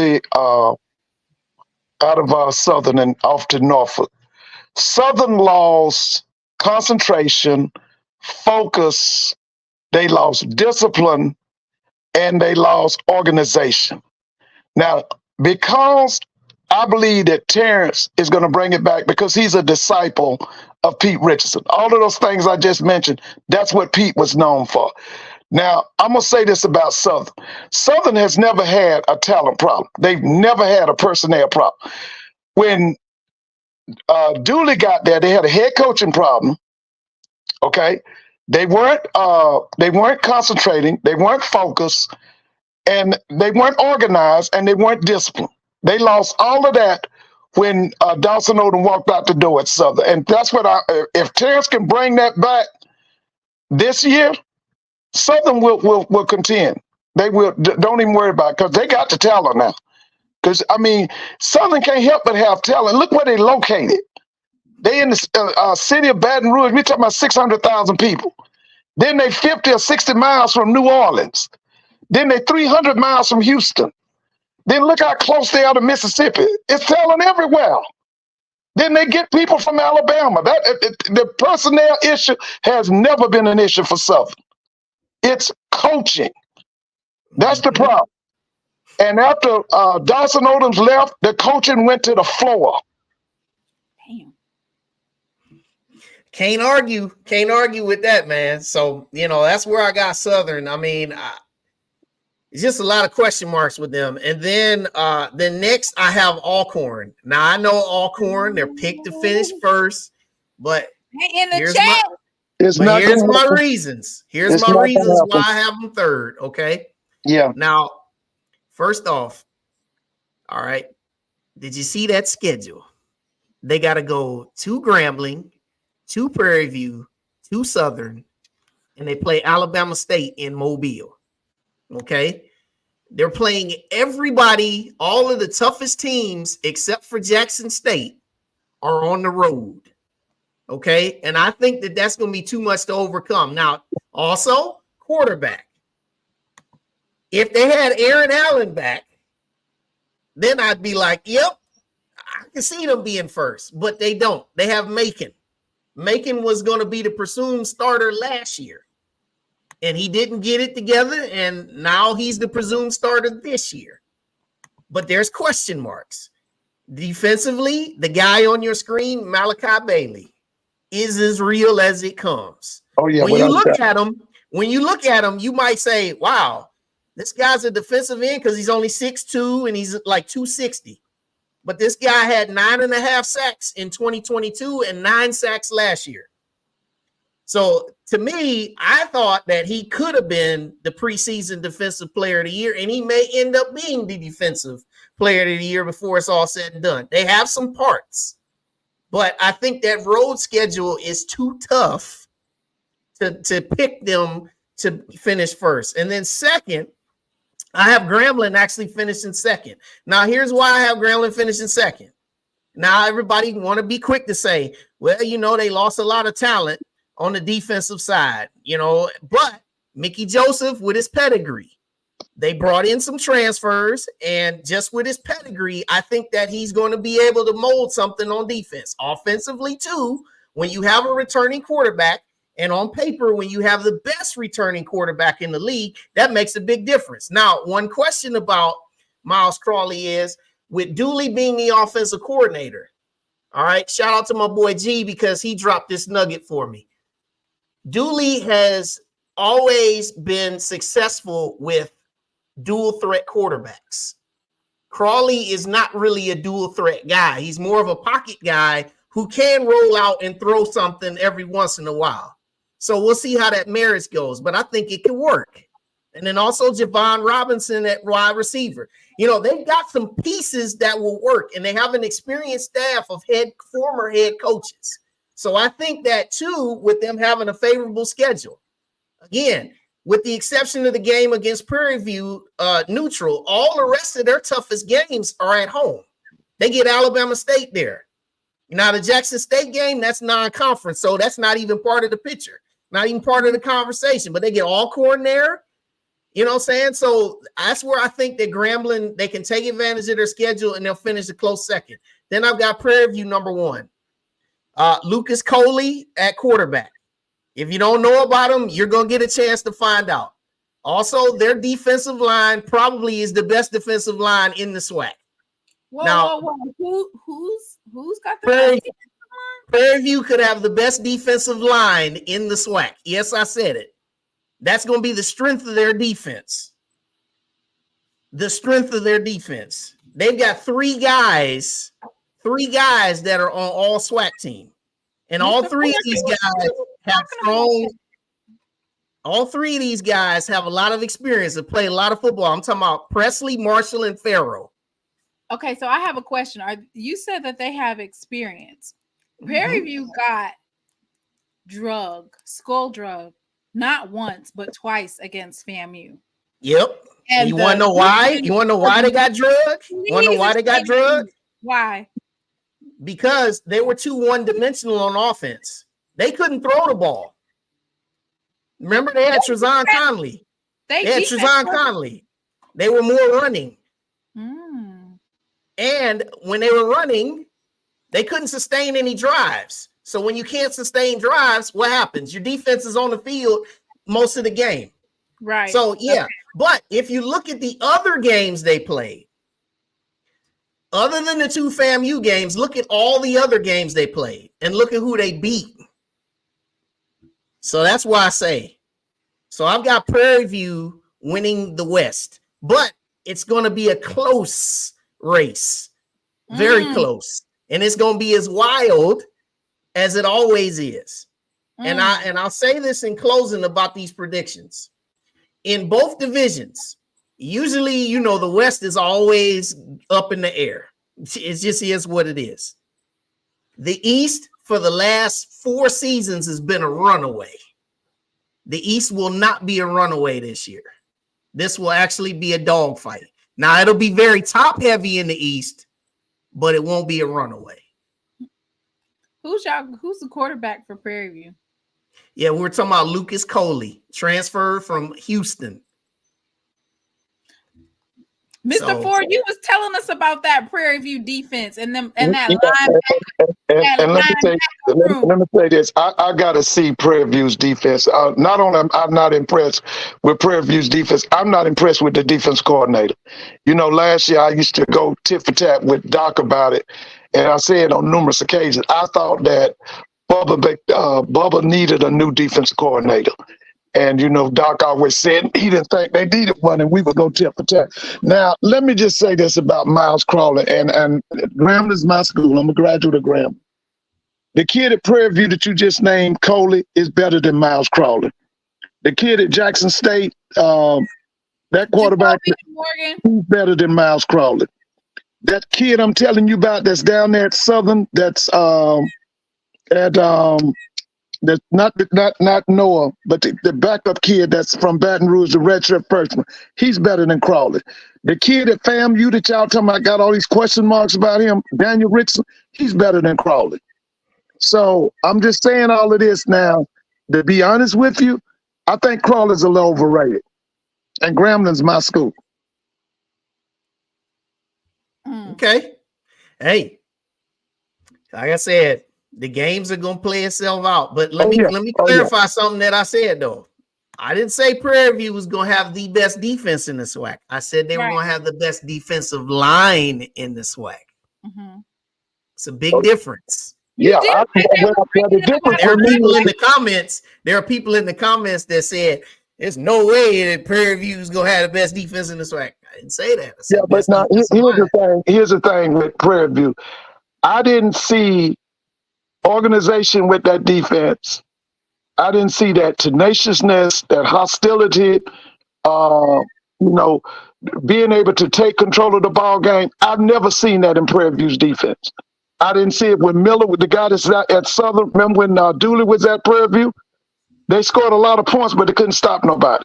Southern and off to Norfolk, Southern lost concentration, focus, they lost discipline, and they lost organization. Now, because I believe that Terrence is going to bring it back because he's a disciple of Pete Richardson. All of those things I just mentioned, that's what Pete was known for. Now, I'm going to say this about Southern. Southern has never had a talent problem. They've never had a personnel problem. When Dooley got there, they had a head coaching problem. Okay? They weren't concentrating, they weren't focused, and they weren't organized, and they weren't disciplined. They lost all of that when Dawson Odom walked out the door at Southern. And that's what if Terrence can bring that back this year, Southern will contend. They will. Don't even worry about it because they got the talent now. Because, Southern can't help but have talent. Look where they located. They in the city of Baton Rouge. We're talking about 600,000 people. Then they 50 or 60 miles from New Orleans. Then they 300 miles from Houston. Then look how close they are to Mississippi. It's talent everywhere. Then they get people from Alabama. The personnel issue has never been an issue for Southern. It's coaching. That's the problem. And after Dawson Odoms left, the coaching went to the floor. Damn. Can't argue with that, man. So, that's where I got Southern. It's just a lot of question marks with them. And then next I have Alcorn. Now I know Alcorn, they're picked to finish first, but here's my reasons. Here's my reasons why I have them third. Okay. Yeah. Now, first off, all right. Did you see that schedule? They got to go to Grambling, to Prairie View, to Southern, and they play Alabama State in Mobile. Okay. They're playing everybody, all of the toughest teams except for Jackson State are on the road. Okay. And I think that that's going to be too much to overcome. Now, also, quarterback. If they had Aaron Allen back, then I'd be like, yep, I can see them being first, but they don't. They have Macon. Macon was going to be the presumed starter last year, and he didn't get it together, and now he's the presumed starter this year. But there's question marks. Defensively, the guy on your screen, Malachi Bailey, is as real as it comes. Oh yeah. When you look at him, you might say, "Wow, this guy's a defensive end because he's only 6'2" and he's like 260." But this guy had 9.5 sacks in 2022 and 9 sacks last year. So to me, I thought that he could have been the preseason defensive player of the year, and he may end up being the defensive player of the year before it's all said and done. They have some parts, but I think that road schedule is too tough to pick them to finish first. And then second, I have Grambling actually finishing second. Now, here's why I have Grambling finishing second. Now, everybody want to be quick to say, well, they lost a lot of talent on the defensive side, but Mickey Joseph with his pedigree, they brought in some transfers, and just with his pedigree, I think that he's going to be able to mold something on defense. Offensively, too, when you have a returning quarterback, and on paper, when you have the best returning quarterback in the league, that makes a big difference. Now, one question about Miles Crawley is, with Dooley being the offensive coordinator, all right, shout out to my boy G because he dropped this nugget for me. Dooley has always been successful with dual threat quarterbacks. Crawley is not really a dual threat guy. He's more of a pocket guy who can roll out and throw something every once in a while. So we'll see how that marriage goes, but I think it can work. And then also Javon Robinson at wide receiver. They've got some pieces that will work, and they have an experienced staff of former head coaches. So I think that too, with them having a favorable schedule, again, with the exception of the game against Prairie View neutral, all the rest of their toughest games are at home. They get Alabama State there. Now, the Jackson State game, that's non-conference, so that's not even part of the picture, not even part of the conversation, but they get Alcorn there. You know what I'm saying? So that's where I think that Grambling, they can take advantage of their schedule, and they'll finish a close second. Then I've got Prairie View number 1. Lucas Coley at quarterback. If you don't know about him, you're going to get a chance to find out. Also, their defensive line probably is the best defensive line in the SWAC. Whoa. Who's got the Prairie, best? Prairie View could have the best defensive line in the SWAC. Yes, I said it. That's going to be the strength of their defense. The strength of their defense. They've got three guys that are on all SWAC team. And all three of these guys have strong. All three of these guys have a lot of experience and play a lot of football. I'm talking about Presley, Marshall, and Farrell. Okay, so I have a question. You said that they have experience. Prairie View got skull drug, not once, but twice against FAMU. Yep. And you want to know why? You want to know why they got drugged? You want to know why they got drugged? Why? Because they were too one-dimensional on offense. They couldn't throw the ball. Remember, they had Trezon Conley. They had Trezon Conley. They were more running. And when they were running, they couldn't sustain any drives. So when you can't sustain drives, what happens? Your defense is on the field most of the game. Right. So, yeah. Okay. But if you look at the other games they played, other than the 2 FAMU games, look at all the other games they played and look at who they beat. So that's why I say. So I've got Prairie View winning the West, but it's going to be a close race, very close, and it's going to be as wild as it always is. And I'll say this in closing about these predictions. In both divisions, usually, the West is always up in the air. It just is what it is. The East, for the last 4 seasons, has been a runaway. The East will not be a runaway this year. This will actually be a dogfight. Now, it'll be very top-heavy in the East, but it won't be a runaway. Who's the quarterback for Prairie View? Yeah, we're talking about Lucas Coley, transferred from Houston. Mr. Ford, you was telling us about that Prairie View defense and that linebacker. And let me say this. I got to see Prairie View's defense. Not only I'm not impressed with Prairie View's defense, I'm not impressed with the defense coordinator. You know, last year I used to go tit for tat with Doc about it, and I said on numerous occasions, I thought that Bubba needed a new defense coordinator. And, you know, Doc always said he didn't think they needed one, and we would go tit for tat. Now, let me just say this about Miles Crawley, and Grambling is my school. I'm a graduate of Grambling. The kid at Prairie View that you just named, Coley, is better than Miles Crawley. The kid at Jackson State, that quarterback, he's better than Miles Crawley. That kid I'm telling you about that's down there at Southern, that's not Noah, but the backup kid that's from Baton Rouge, the redshirt freshman, he's better than Crawley. The kid at FAMU that y'all talking about got all these question marks about him, Daniel Richardson, he's better than Crawley. So I'm just saying all of this now. To be honest with you, I think Crawley's a little overrated, and Grambling's my school. Okay. Hey, like I said, the games are gonna play itself out. But let me clarify something that I said though. I didn't say Prairie View was gonna have the best defense in the SWAC. I said they were gonna have the best defensive line in the SWAC. Mm-hmm. It's a big difference. Yeah, there are people in the comments. There are people in the comments that said there's no way that Prairie View is gonna have the best defense in the SWAC. I didn't say that. Yeah, but now here's the thing with Prairie View. I didn't see organization with that defense. I didn't see that tenaciousness, that hostility, being able to take control of the ball game. I've never seen that in Prairie View's defense. I didn't see it when Miller, with the guy that's at Southern. Remember when Dooley was at Prairie View? They scored a lot of points, but they couldn't stop nobody.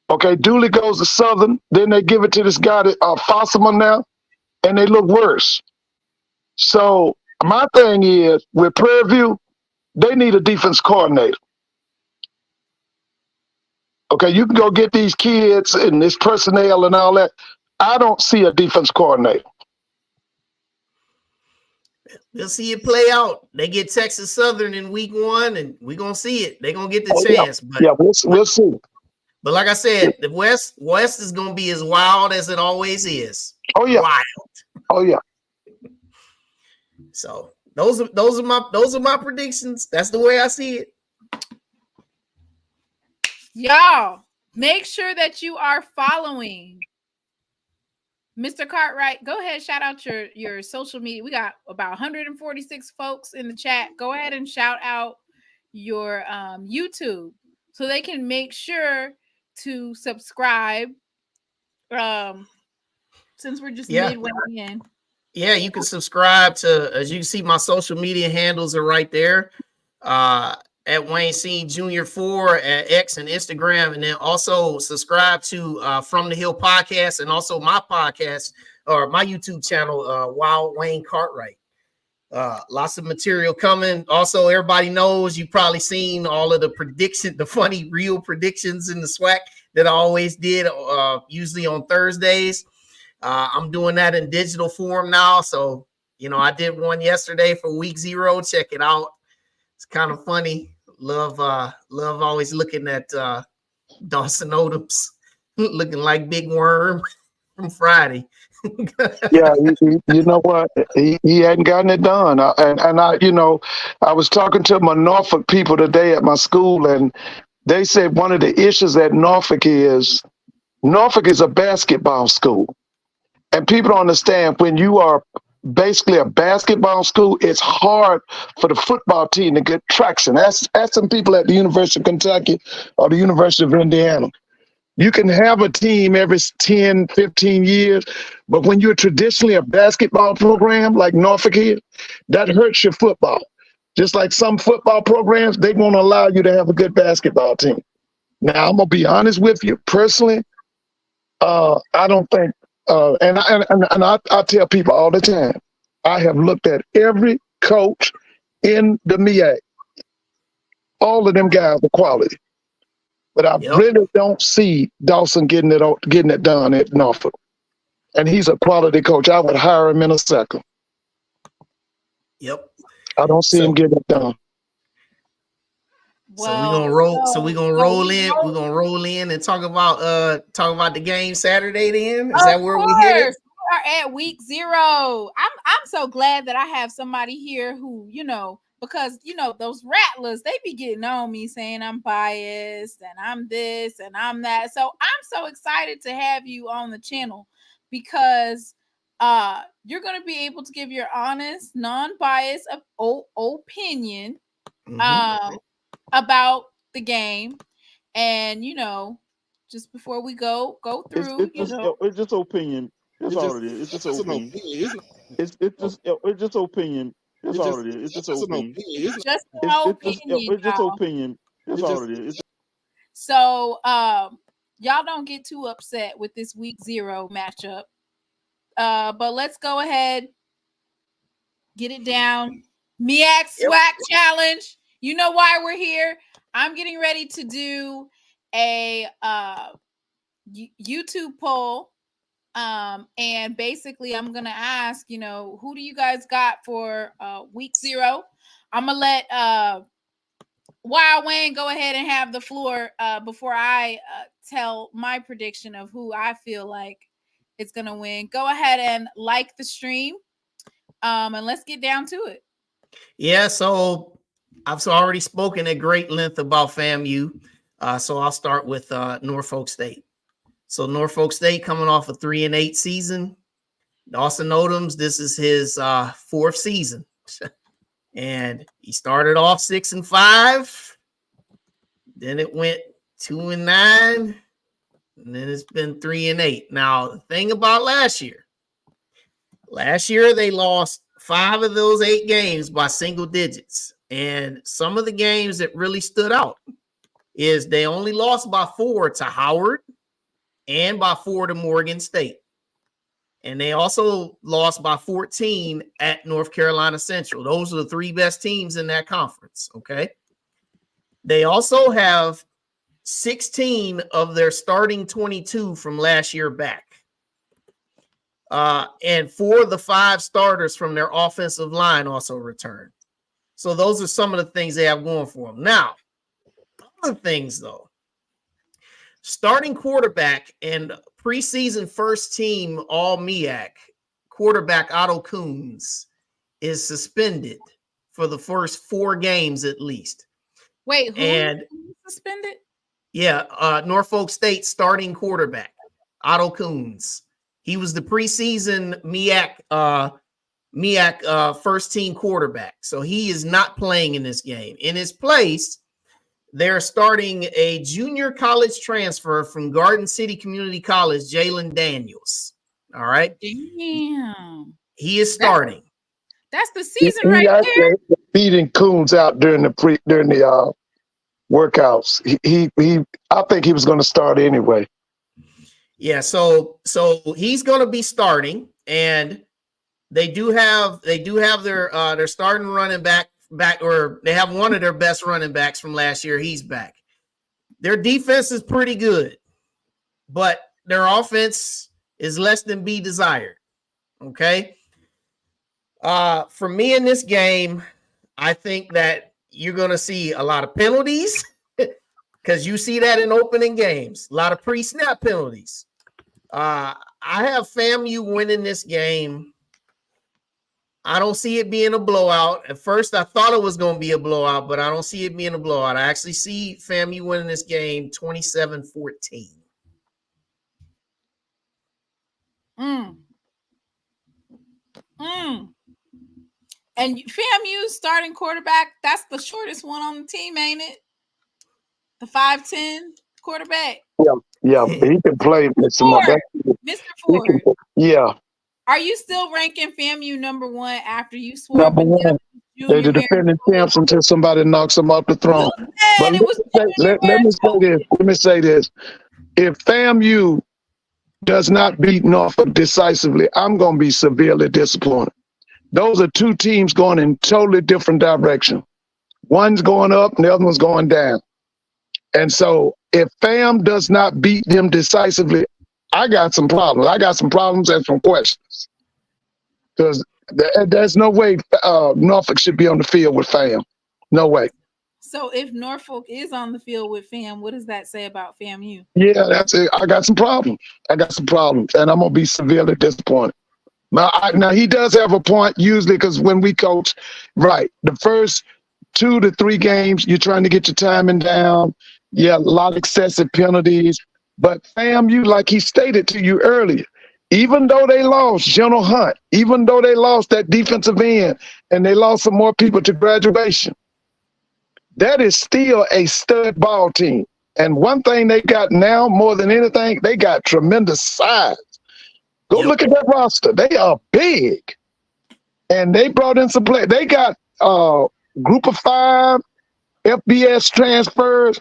Okay, Dooley goes to Southern, then they give it to this guy that Fossima now, and they look worse. So my thing is, with Prairie View, they need a defense coordinator. Okay, you can go get these kids and this personnel and all that. I don't see a defense coordinator. We'll see it play out. They get Texas Southern in week 1, and we're going to see it. They're going to get the chance. Yeah, we'll see. But like I said, the West is going to be as wild as it always is. Oh, yeah. Wild. Oh, yeah. So those are my predictions. That's the way I see it. Y'all, make sure that you are following Mr. Cartwright. Go ahead, shout out your social media. We got about 146 folks in the chat. Go ahead and shout out your YouTube so they can make sure to subscribe. Since we're just midway in. Yeah, you can subscribe to, as you can see, my social media handles are right there. At Wayne Seen Jr. 4 at X and Instagram, and then also subscribe to From the Hill podcast, and also my podcast or my YouTube channel, Wild Wayne Cartwright. Lots of material coming. Also, everybody knows you've probably seen all of the funny real predictions in the SWAC that I always did, usually on Thursdays. I'm doing that in digital form now. So, I did one yesterday for week 0. Check it out. It's kind of funny. Love always looking at Dawson Odoms looking like Big Worm from Friday. Yeah, you know what? He hadn't gotten it done. I was talking to my Norfolk people today at my school, and they said one of the issues at Norfolk is a basketball school. And people don't understand, when you are basically a basketball school, it's hard for the football team to get traction. Ask some people at the University of Kentucky or the University of Indiana. You can have a team every 10, 15 years, but when you're traditionally a basketball program like Norfolk is, that hurts your football. Just like some football programs, they won't allow you to have a good basketball team. Now, I'm going to be honest with you. Personally, I don't think, and I tell people all the time, I have looked at every coach in the MEAC. All of them guys are quality. But I really don't see Dawson getting it done at Norfolk. And he's a quality coach. I would hire him in a second. Yep. I don't see him getting it done. So we're gonna roll. So we're gonna roll in. We're gonna roll in and talk about the game Saturday. Then is that where we headed? We are at week 0. I'm so glad that I have somebody here who, because those rattlers, they be getting on me saying I'm biased and I'm this and I'm that. So I'm so excited to have you on the channel because you're gonna be able to give your honest, non-biased opinion. About the game, and just before we go through, it's just opinion. That's all it is. It's just opinion. It's just opinion. That's all it is. It's just opinion. It's just opinion. That's all it is. So y'all don't get too upset with this week 0 matchup. But let's go ahead, get it down. MEAC SWAC challenge. You know why we're here. I'm getting ready to do a YouTube poll. And basically I'm going to ask, who do you guys got for week 0? I'm going to let Wild Wayne go ahead and have the floor before I tell my prediction of who I feel like is going to win. Go ahead and like the stream. And let's get down to it. Yeah, so I've already spoken at great length about FAMU, so I'll start with Norfolk State. So Norfolk State coming off a 3-8 season. Dawson Odoms, this is his 4th season, and he started off 6-5. Then it went 2-9, and then it's been 3-8. Now the thing about last year they lost 5 of those 8 games by single digits. And some of the games that really stood out is they only lost by 4 to Howard and by 4 to Morgan State. And they also lost by 14 at North Carolina Central. Those are the 3 best teams in that conference, okay? They also have 16 of their starting 22 from last year back. And 4 of the 5 starters from their offensive line also returned. So those are some of the things they have going for them. Now, other things, though. Starting quarterback and preseason first team all MEAC quarterback Otto Coons is suspended for the first 4 games at least. Wait, who is suspended? Yeah, Norfolk State starting quarterback Otto Coons. He was the preseason MEAC first team quarterback. So he is not playing in this game. In his place, they're starting a junior college transfer from Garden City Community College, Jalen Daniels. All right. Damn. He is starting. That's the season right there. Beating Coons out during the workouts. I think he was going to start anyway. Yeah, so he's going to be starting, and they do have their starting running back, or they have one of their best running backs from last year. He's back. Their defense is pretty good, but their offense is less than be desired. Okay. For me in this game, I think that you're going to see a lot of penalties because you see that in opening games, a lot of pre-snap penalties. I have FAMU winning this game. I don't see it being a blowout. At first, I thought it was going to be a blowout, but I don't see it being a blowout. I actually see FAMU winning this game 27-14. And FAMU's starting quarterback, that's the shortest one on the team, ain't it? The 5'10" quarterback. Yeah, he can play, Mr. Ford. Yeah. Are you still ranking FAMU number 1 after you swore? Number 1. They're the defending champs until somebody knocks them off the throne. But let me say this. If FAMU does not beat Norfolk decisively, I'm going to be severely disappointed. Those are 2 teams going in totally different direction. One's going up and the other one's going down. And so if FAM does not beat them decisively, I got some problems. I got some problems and some questions. Because There's no way Norfolk should be on the field with FAM. No way. So if Norfolk is on the field with FAM, what does that say about FAMU? Yeah, that's it. I got some problems. And I'm gonna be severely disappointed. Now he does have a point usually because when we coach, right, the first 2 to 3 games, you're trying to get your timing down. Yeah, a lot of excessive penalties. But FAMU, like he stated to you earlier, even though they lost General Hunt, even though they lost that defensive end and they lost some more people to graduation, that is still a stud ball team. And one thing they got now more than anything, they got tremendous size. Go look at that roster. They are big. And they brought in some play. They got group of 5 FBS transfers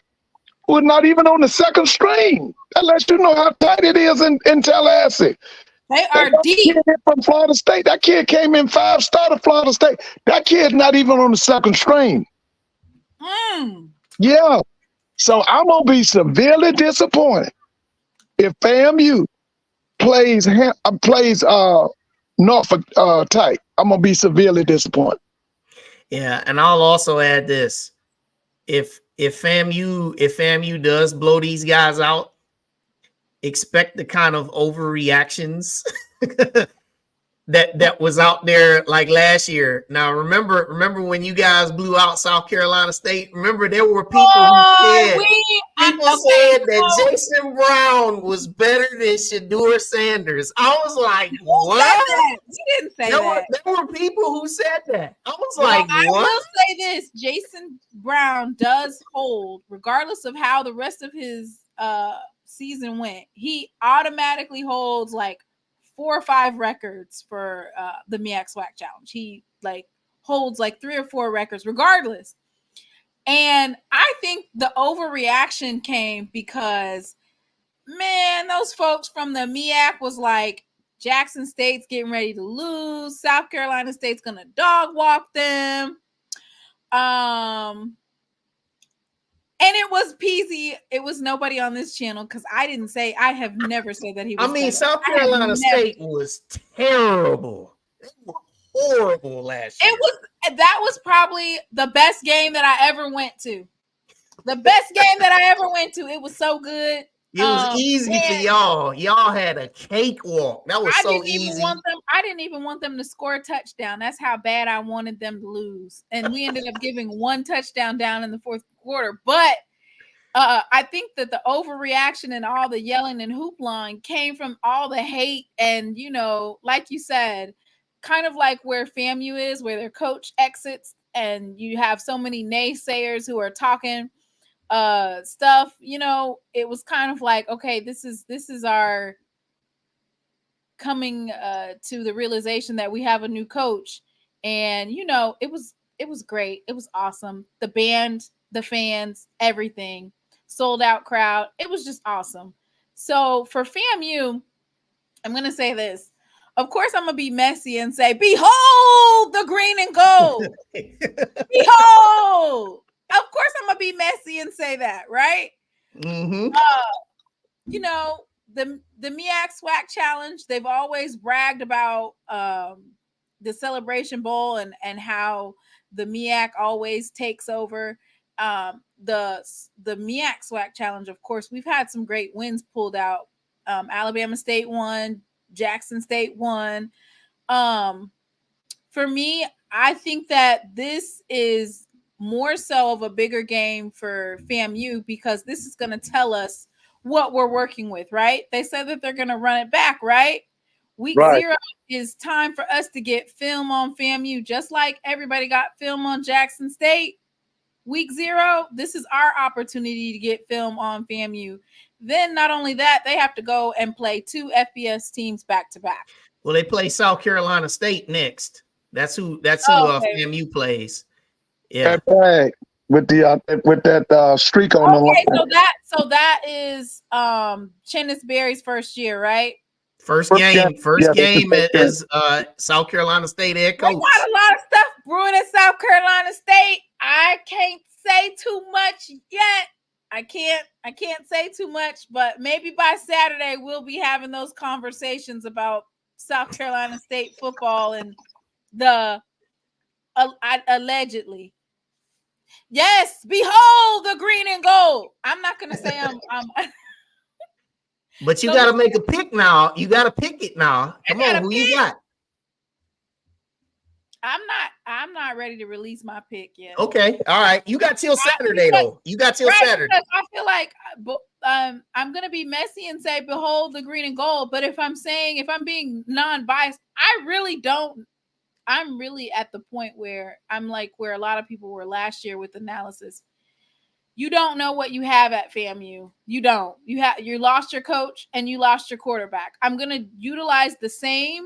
who are not even on the second string. That lets you know how tight it is in Tallahassee. They are deep. From Florida State. That kid came in 5-star to Florida State. That kid's not even on the second string. Yeah. So I'm going to be severely disappointed if FAMU plays Norfolk tight. I'm going to be severely disappointed. Yeah, and I'll also add this. If FAMU does blow these guys out, expect the kind of overreactions that was out there like last year. Now remember when you guys blew out South Carolina State? Remember there were people who said that Jason Brown was better than Shedeur Sanders. I was like, what? You didn't say that. There were people who said that. I was like, I what? will say this: Jason Brown does hold, regardless of how the rest of his season went. He automatically holds like 4 or 5 records for the MEAC SWAC Challenge. He holds like 3 or 4 records regardless. And I think the overreaction came because, man, those folks from the MEAC was like, Jackson State's getting ready to lose. South Carolina State's going to dog walk them. And it was peasy. It was nobody on this channel because I have never said that he was. I mean, South Carolina State was terrible. They were horrible last year. That was probably the best game that I ever went to. The best game that I ever went to. It was so good. It was easy for y'all. Y'all had a cakewalk. That was so easy. I didn't even want them to score a touchdown. That's how bad I wanted them to lose. And we ended up giving 1 touchdown down in the 4th quarter. But I think that the overreaction and all the yelling and hoopla came from all the hate and, like you said, kind of like where FAMU is, where their coach exits and you have so many naysayers who are talking stuff. It was kind of like, okay, this is our coming to the realization that we have a new coach. And it was great. It was awesome. The band, the fans, everything, sold out crowd. It was just awesome. So for FAMU, I'm gonna say this. Of course, I'm gonna be messy and say, behold the green and gold. Behold. Of course, I'm gonna be messy and say that, right? Mm-hmm. The MEAC SWAC Challenge, they've always bragged about the Celebration Bowl and how the MEAC always takes over. The MEAC SWAC Challenge, of course, we've had some great wins pulled out. Alabama State won, Jackson State won. For me, I think that this is more so of a bigger game for FAMU because this is going to tell us what we're working with, right? They said that they're going to run it back, right? Week 0 is time for us to get film on FAMU, just like everybody got film on Jackson State. Week 0, this is our opportunity to get film on FAMU. Then not only that, they have to go and play 2 FBS teams back to back. Well, they play South Carolina State next. That's who FAMU plays. Yeah. With that streak on the line. So that is Chennis Berry's first year, right? First game as South Carolina State head coach. We got a lot of stuff brewing at South Carolina State. I can't say too much yet. I can't say too much, but maybe by Saturday we'll be having those conversations about South Carolina State football and the allegedly. Yes, behold the green and gold. I'm not gonna say I'm but you got to make a pick now. You got to pick it now. Come on, who you got? I'm not ready to release my pick yet. Okay, all right. You got till Saturday though. You got till Saturday. I feel like I'm gonna be messy and say behold the green and gold. But if I'm being non-biased, I'm really at the point where I'm like where a lot of people were last year with analysis. You don't know what you have at FAMU. You don't. You lost your coach and you lost your quarterback. I'm gonna utilize the same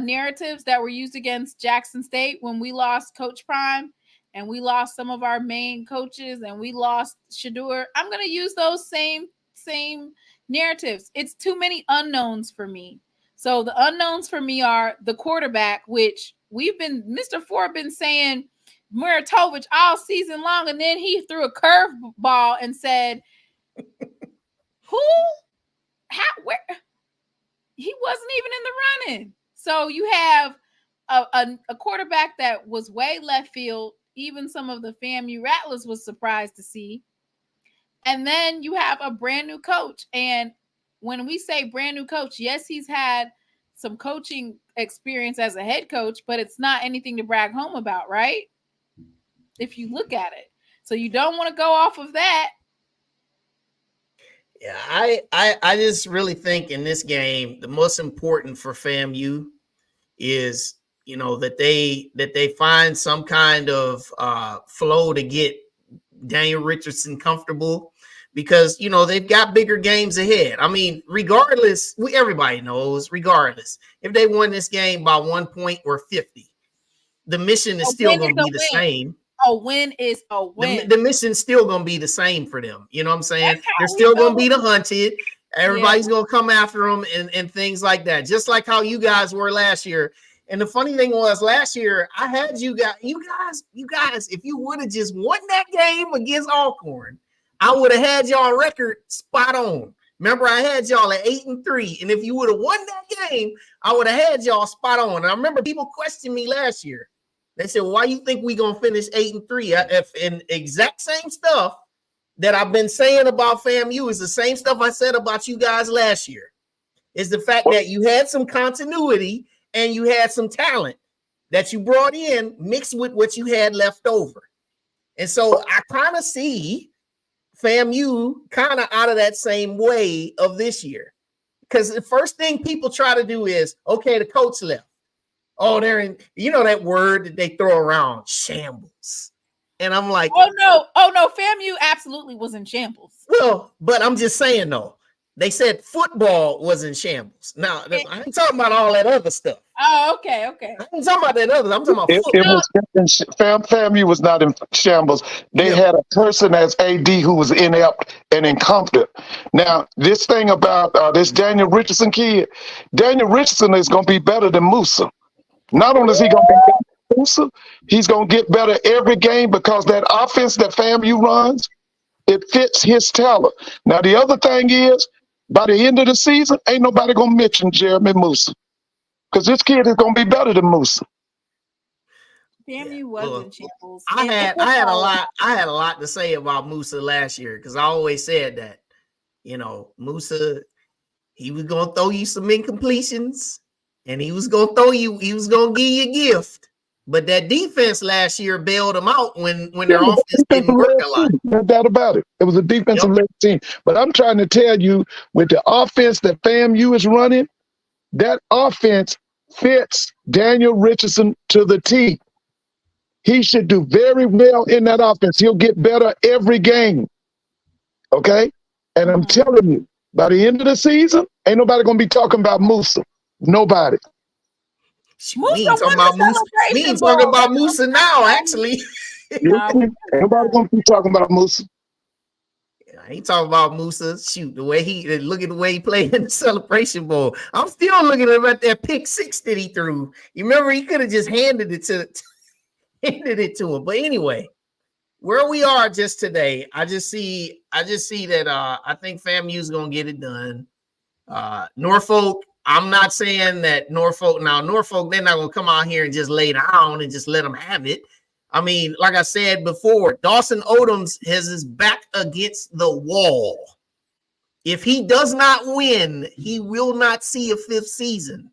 narratives that were used against Jackson State when we lost Coach Prime and we lost some of our main coaches and we lost Shadur. I'm going to use those same narratives. It's too many unknowns for me. So the unknowns for me are the quarterback, which Mr. Ford been saying Muratovich all season long, and then he threw a curveball and said, who? How? Where? He wasn't even in the running. So you have a quarterback that was way left field. Even some of the FAMU Rattlers was surprised to see. And then you have a brand new coach. And when we say brand new coach, yes, he's had some coaching experience as a head coach, but it's not anything to brag home about, right? If you look at it. So you don't want to go off of that. Yeah, I just really think in this game, the most important for FAMU is, that they find some kind of flow to get Daniel Richardson comfortable because, they've got bigger games ahead. I mean, regardless, everybody knows, regardless, if they won this game by 1 point or 50, the mission is still going to be the same. A win is a win. The mission's still going to be the same for them. You know what I'm saying? They're still going to be the hunted. Everybody's going to come after them and things like that. Just like how you guys were last year. And the funny thing was last year, I had you guys, if you would have just won that game against Alcorn, I would have had y'all record spot on. Remember, I had y'all at 8-3. And if you would have won that game, I would have had y'all spot on. And I remember people questioned me last year. They said, why you think we going to finish 8-3? And exact same stuff that I've been saying about FAMU is the same stuff I said about you guys last year. Is the fact that you had some continuity and you had some talent that you brought in mixed with what you had left over. And so I kind of see FAMU kind of out of that same way of this year. Because the first thing people try to do is, okay, the coach left. Oh, they're in, that word that they throw around, shambles. And I'm like, oh no, FAMU absolutely was in shambles. Well, but I'm just saying though, they said football was in shambles. Now, I ain't talking about all that other stuff. Oh, okay. I ain't talking about that other. I'm talking about football. FAMU was not in shambles. They had a person as AD who was inept and incompetent. Now, this thing about this Daniel Richardson kid, Daniel Richardson is going to be better than Musa. Not only is he going to be better than Musa, he's going to get better every game because that offense that FAMU runs, it fits his talent. Now, the other thing is, by the end of the season, ain't nobody going to mention Jeremy Musa because this kid is going to be better than Musa. FAMU was in shambles. I had a lot to say about Musa last year because I always said that, Musa, he was going to throw you some incompletions. And he was going to give you a gift. But that defense last year bailed them out when their offense didn't work a lot. No doubt about it. It was a defensive-led team. But I'm trying to tell you, with the offense that FAMU is running, that offense fits Daniel Richardson to the T. He should do very well in that offense. He'll get better every game. Okay? And I'm telling you, by the end of the season, ain't nobody going to be talking about Musa. Nobody. We ain't talking about Musa now, actually. Nobody gonna be talking about Musa. I ain't talking about Musa. Shoot, look at the way he played in the Celebration Bowl. I'm still looking at that pick six that he threw. You remember he could have just handed it to him. But anyway, where we are just today, I just see that I think FAMU is gonna get it done. Norfolk, I'm not saying that Norfolk, they're not going to come out here and just lay down and just let them have it. I mean, like I said before, Dawson Odoms has his back against the wall. If he does not win, he will not see a 5th season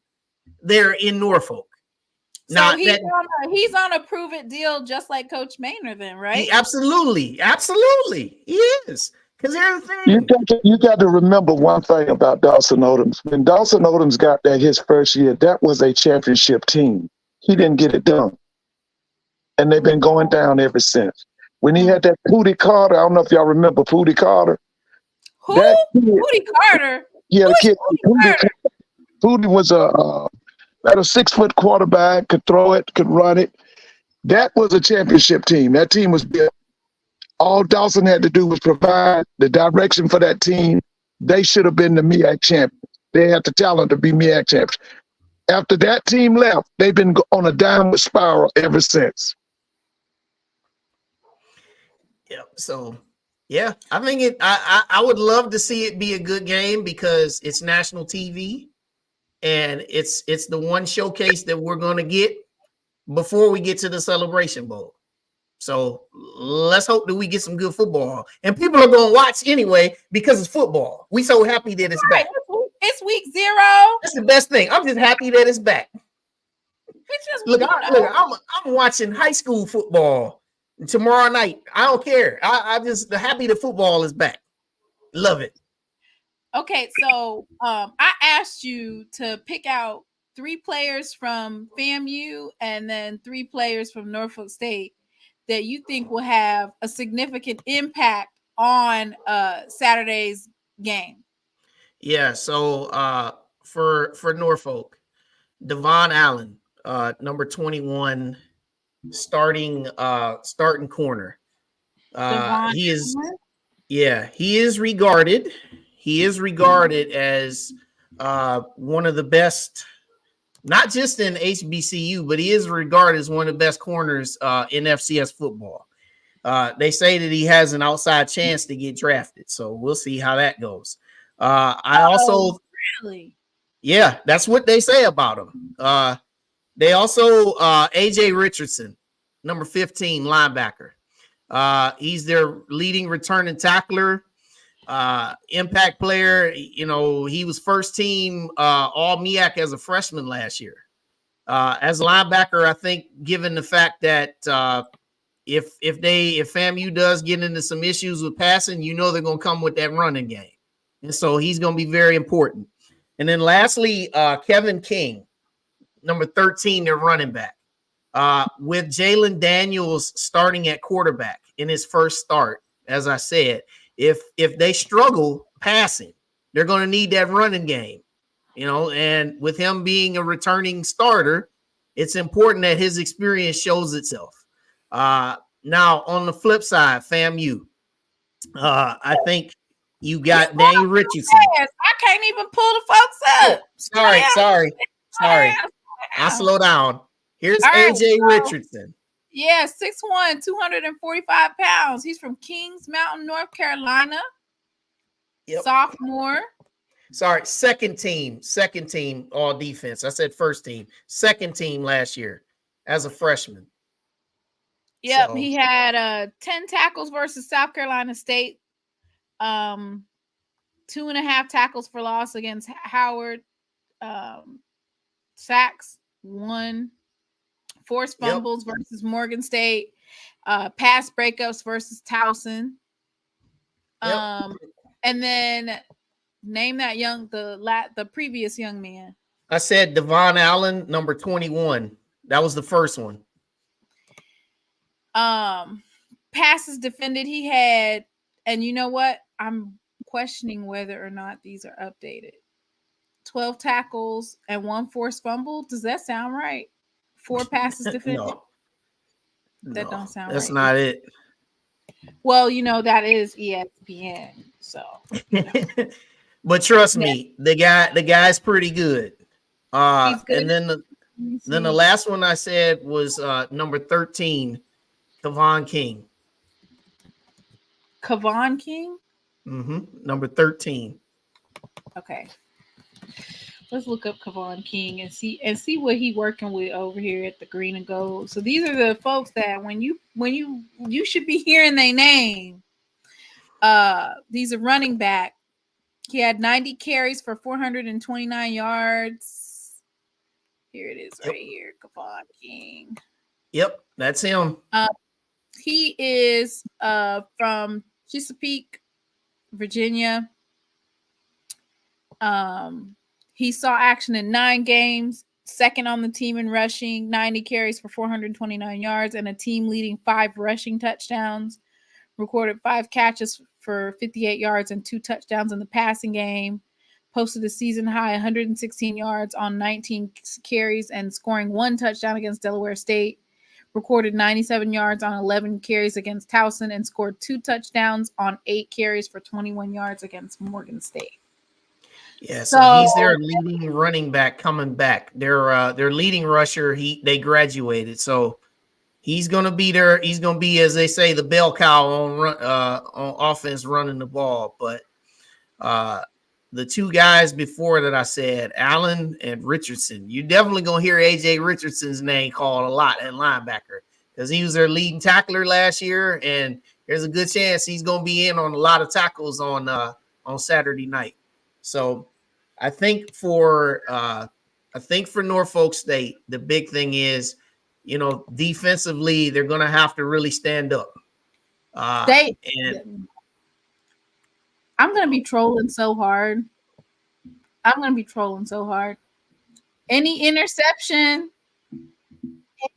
there in Norfolk. So he's on a prove it deal, just like Coach Maynard, then, right? Absolutely, he is. Because here's the thing. You got to remember one thing about Dawson Odoms. When Dawson Odoms got there his first year, that was a championship team. He didn't get it done. And they've been going down ever since. When he had that Pootie Carter, I don't know if y'all remember Pootie Carter. Who? Pootie Carter? Yeah, the kid. Pootie was a 6-foot quarterback, could throw it, could run it. That was a championship team. That team was built. All Dawson had to do was provide the direction for that team. They should have been the MEAC champions. They had the talent to be MEAC champions. After that team left, they've been on a downward spiral ever since. Yeah. So, yeah, I think I would love to see it be a good game because it's national TV, and it's the one showcase that we're going to get before we get to the Celebration Bowl. So let's hope that we get some good football, and people are going to watch anyway because it's football. We so happy that it's back. It's week 0. That's the best thing. I'm just happy that it's back. Look, I'm watching high school football tomorrow night. I don't care. I just happy the football is back. Love it. Okay, so I asked you to pick out 3 players from FAMU and then 3 players from Norfolk State that you think will have a significant impact on Saturday's game. Yeah, so for Norfolk, Devon Allen, number 21, starting corner. He is regarded as one of the best, not just in HBCU, but he is regarded as one of the best corners in FCS football. They say that he has an outside chance to get drafted, so we'll see how that goes. Yeah, that's what they say about him. They also AJ Richardson, number 15 linebacker. He's their leading returning tackler, impact player. You know, he was first team all MEAC as a freshman last year. As a linebacker, I think given the fact that if FAMU does get into some issues with passing, you know they're going to come with that running game. And so he's going to be very important. And then lastly, Kevin King, number 13, their running back. With Jalen Daniels starting at quarterback in his first start, as I said, if they struggle passing, they're going to need that running game. You know, and with him being a returning starter, it's important that his experience shows itself. Now, on the flip side, FAMU, I think you got Danny Richardson. I can't even pull the folks up. Sorry. I'll slow down. Here's AJ Richardson. Yeah, 6'1", 245 pounds. He's from Kings Mountain, North Carolina. Yep. Sophomore. Sorry, second team all defense. I said first team. Second team last year as a freshman. Yep, so he had 10 tackles versus South Carolina State. 2.5 tackles for loss against Howard. Sacks, 1. Forced fumbles versus Morgan State. Pass breakups versus Towson. And then name that the previous young man. I said Devon Allen, number 21. That was the first one. Passes defended he had, and you know what? I'm questioning whether or not these are updated. 12 tackles and 1 forced fumble. Does that sound right? 4 passes defended? No. That don't sound That's right. not it. Well, you know, that is ESPN. So but trust me, the guy's pretty good. He's good. And then the last one I said was number 13, Kevon King. Kevon King? Mm-hmm. Number 13. Okay. Let's look up Kevon King and see what he working with over here at the Green and Gold. So these are the folks that when you should be hearing their name. These are running back. He had 90 carries for 429 yards. Here it is, right here, Kevon King. Yep, that's him. He is from Chesapeake, Virginia. He saw action in 9 games, second on the team in rushing, 90 carries for 429 yards, and a team-leading 5 rushing touchdowns. Recorded 5 catches for 58 yards and 2 touchdowns in the passing game. Posted a season-high 116 yards on 19 carries and scoring 1 touchdown against Delaware State. Recorded 97 yards on 11 carries against Towson and scored 2 touchdowns on 8 carries for 21 yards against Morgan State. Yeah, so he's their leading running back coming back. Their leading rusher, they graduated. So he's gonna be there. He's gonna be, as they say, the bell cow on offense running the ball. But the 2 guys before that I said, Allen and Richardson, you're definitely gonna hear AJ Richardson's name called a lot at linebacker because he was their leading tackler last year, and there's a good chance he's gonna be in on a lot of tackles on Saturday night. So I think for Norfolk State, the big thing is, defensively, they're going to have to really stand up. I'm going to be trolling so hard. Any interception,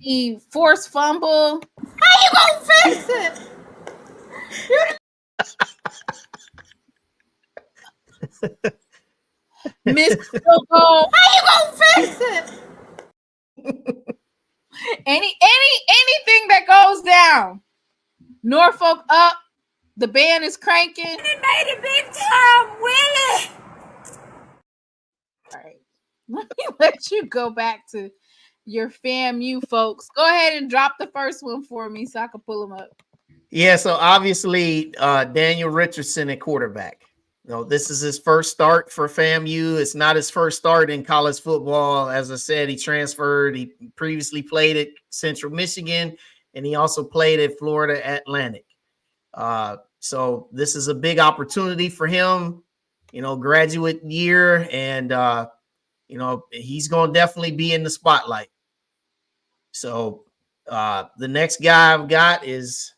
any forced fumble, how you going to fix it? Miss field goal. How you gonna fix it? Anything that goes down. Norfolk up. The band is cranking. And it made a big time Willie. All right. Let me let you go back to your FAMU folks. Go ahead and drop the first one for me so I can pull them up. Yeah, so obviously Daniel Richardson at quarterback. This is his first start for FAMU. It's not his first start in college football. As I said, he transferred. He previously played at Central Michigan, and he also played at Florida Atlantic. So this is a big opportunity for him, graduate year, and, he's going to definitely be in the spotlight. So the next guy I've got is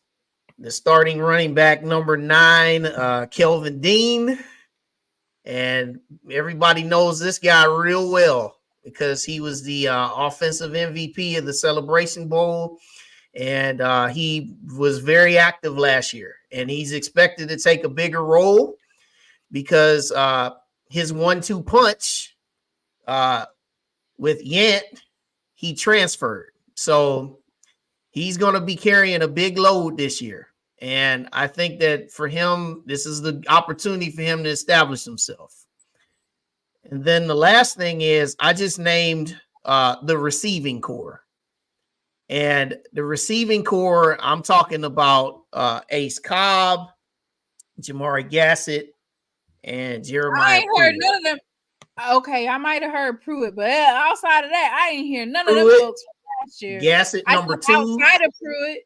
the starting running back number 9, Kelvin Dean. And everybody knows this guy real well because he was the offensive MVP of the Celebration Bowl. And he was very active last year. And he's expected to take a bigger role because his 1-2 punch with Yant, he transferred. So he's going to be carrying a big load this year. And I think that for him, this is the opportunity for him to establish himself. And then the last thing is I just named the receiving core. And the receiving core, I'm talking about Ace Cobb, Jamari Gassett, and Jeremiah. I ain't heard none of them. Okay, I might have heard Pruitt, but outside of that, I didn't hear none of them folks from last year. Gassett number 2. Outside of Pruitt.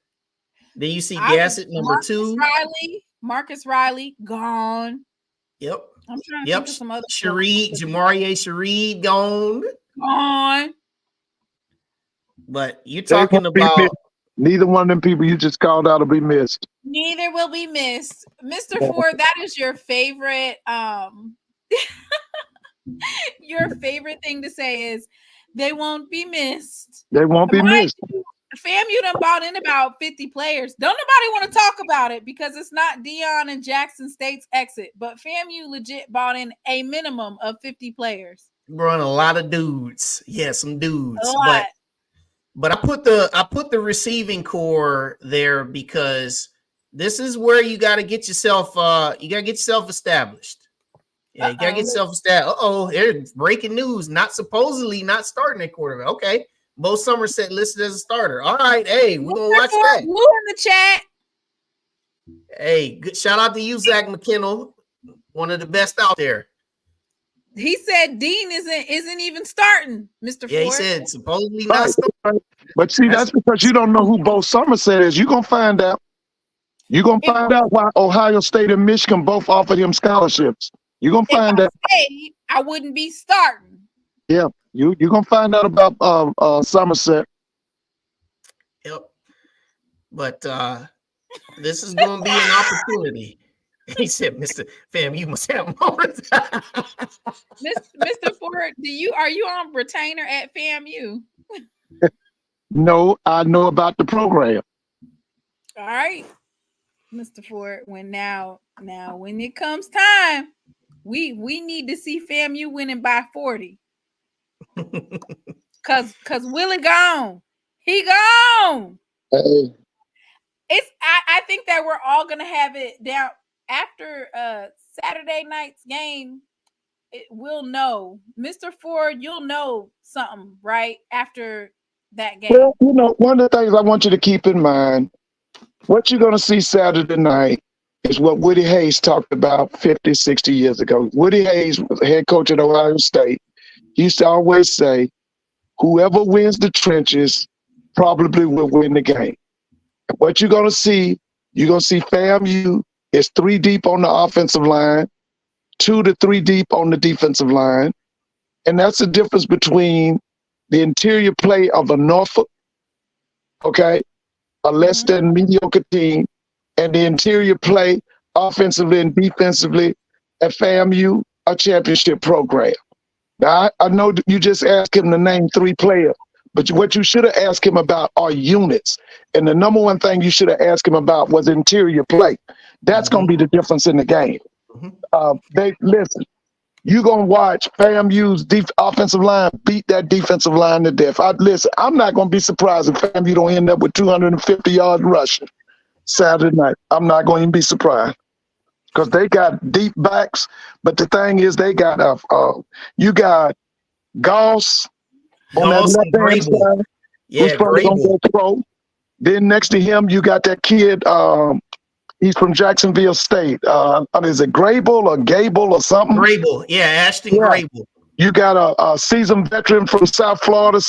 Then you see Gassett number 2. Marcus Riley, gone. Yep. I'm trying to think of some other Jamarie Shareed, gone. But you're talking about neither one of them people you just called out will be missed. Neither will be missed. Mr. Ford, that is your favorite your favorite thing to say is they won't be missed. They won't be missed. FAMU done bought in about 50 players. Don't nobody want to talk about it because it's not Dion and Jackson State's exit, but FAMU legit bought in a minimum of 50 players. Run a lot of dudes. Yeah, some dudes. A lot. But I put the receiving core there because this is where you got to get yourself established. Yeah, you got to get yourself established. There's breaking news. Not starting at quarterback. Okay. Bo Somerset listed as a starter. All right. Hey, we're going to watch that. Blue in the chat. Hey, good shout out to you, Zach McKinnell. One of the best out there. He said Dean isn't even starting, Mr. Yeah, Ford. he said supposedly not starting. Right. But see, that's because you don't know who Bo Somerset is. You're going to find out. You're going to find out why Ohio State and Michigan both offered him scholarships. You're going to find out. Stayed, I wouldn't be starting. Yeah, you're going to find out about Somerset. Yep. But this is going to be an opportunity. He said, Mr. Fam, you must have more. Mr. Ford, are you on retainer at FAMU? No, I know about the program. All right, Mr. Ford. When it comes time, we need to see FAMU winning by 40. Cause Willie gone. He gone. Hey. I think that we're all gonna have it down after Saturday night's game. We'll know, Mr. Ford. You'll know something right after that game. Well, one of the things I want you to keep in mind, what you're gonna see Saturday night is what Woody Hayes talked about 50, 60 years ago. Woody Hayes was the head coach at Ohio State. He used to always say, whoever wins the trenches probably will win the game. What you're going to see FAMU is 3 deep on the offensive line, 2 to 3 deep on the defensive line. And that's the difference between the interior play of a Norfolk, okay, a less than mediocre team, and the interior play offensively and defensively at FAMU, a championship program. Now, I know you just asked him to name 3 players, but what you should have asked him about are units. And the number one thing you should have asked him about was interior play. That's going to be the difference in the game. Listen, you're going to watch FAMU's offensive line beat that defensive line to death. I'm not going to be surprised if FAMU don't end up with 250 yards rushing Saturday night. I'm not going to be surprised because they got deep backs. But the thing is, they got you got Goss on that left-hand side, who's probably going to go pro. Then next to him, you got that kid. He's from Jacksonville State. Is it Grable or Gable or something? Grable, yeah, Ashton Grable. You got a seasoned veteran from South Florida,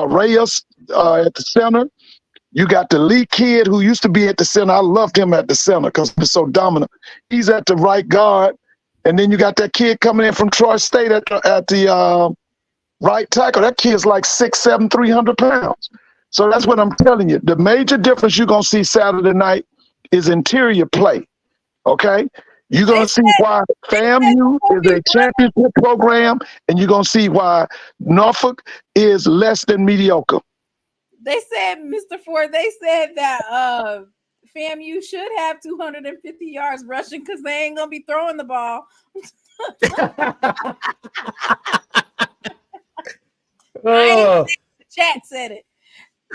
Reyes at the center. You got the lead kid who used to be at the center. I loved him at the center because he was so dominant. He's at the right guard. And then you got that kid coming in from Troy State at the right tackle. That kid's like 6'7", 300 pounds. So that's what I'm telling you. The major difference you're going to see Saturday night is interior play, okay? You're going to see why FAMU is a championship program, and you're going to see why Norfolk is less than mediocre. They said, Mr. Ford, they said that FAMU should have 250 yards rushing because they ain't going to be throwing the ball. Chat said it.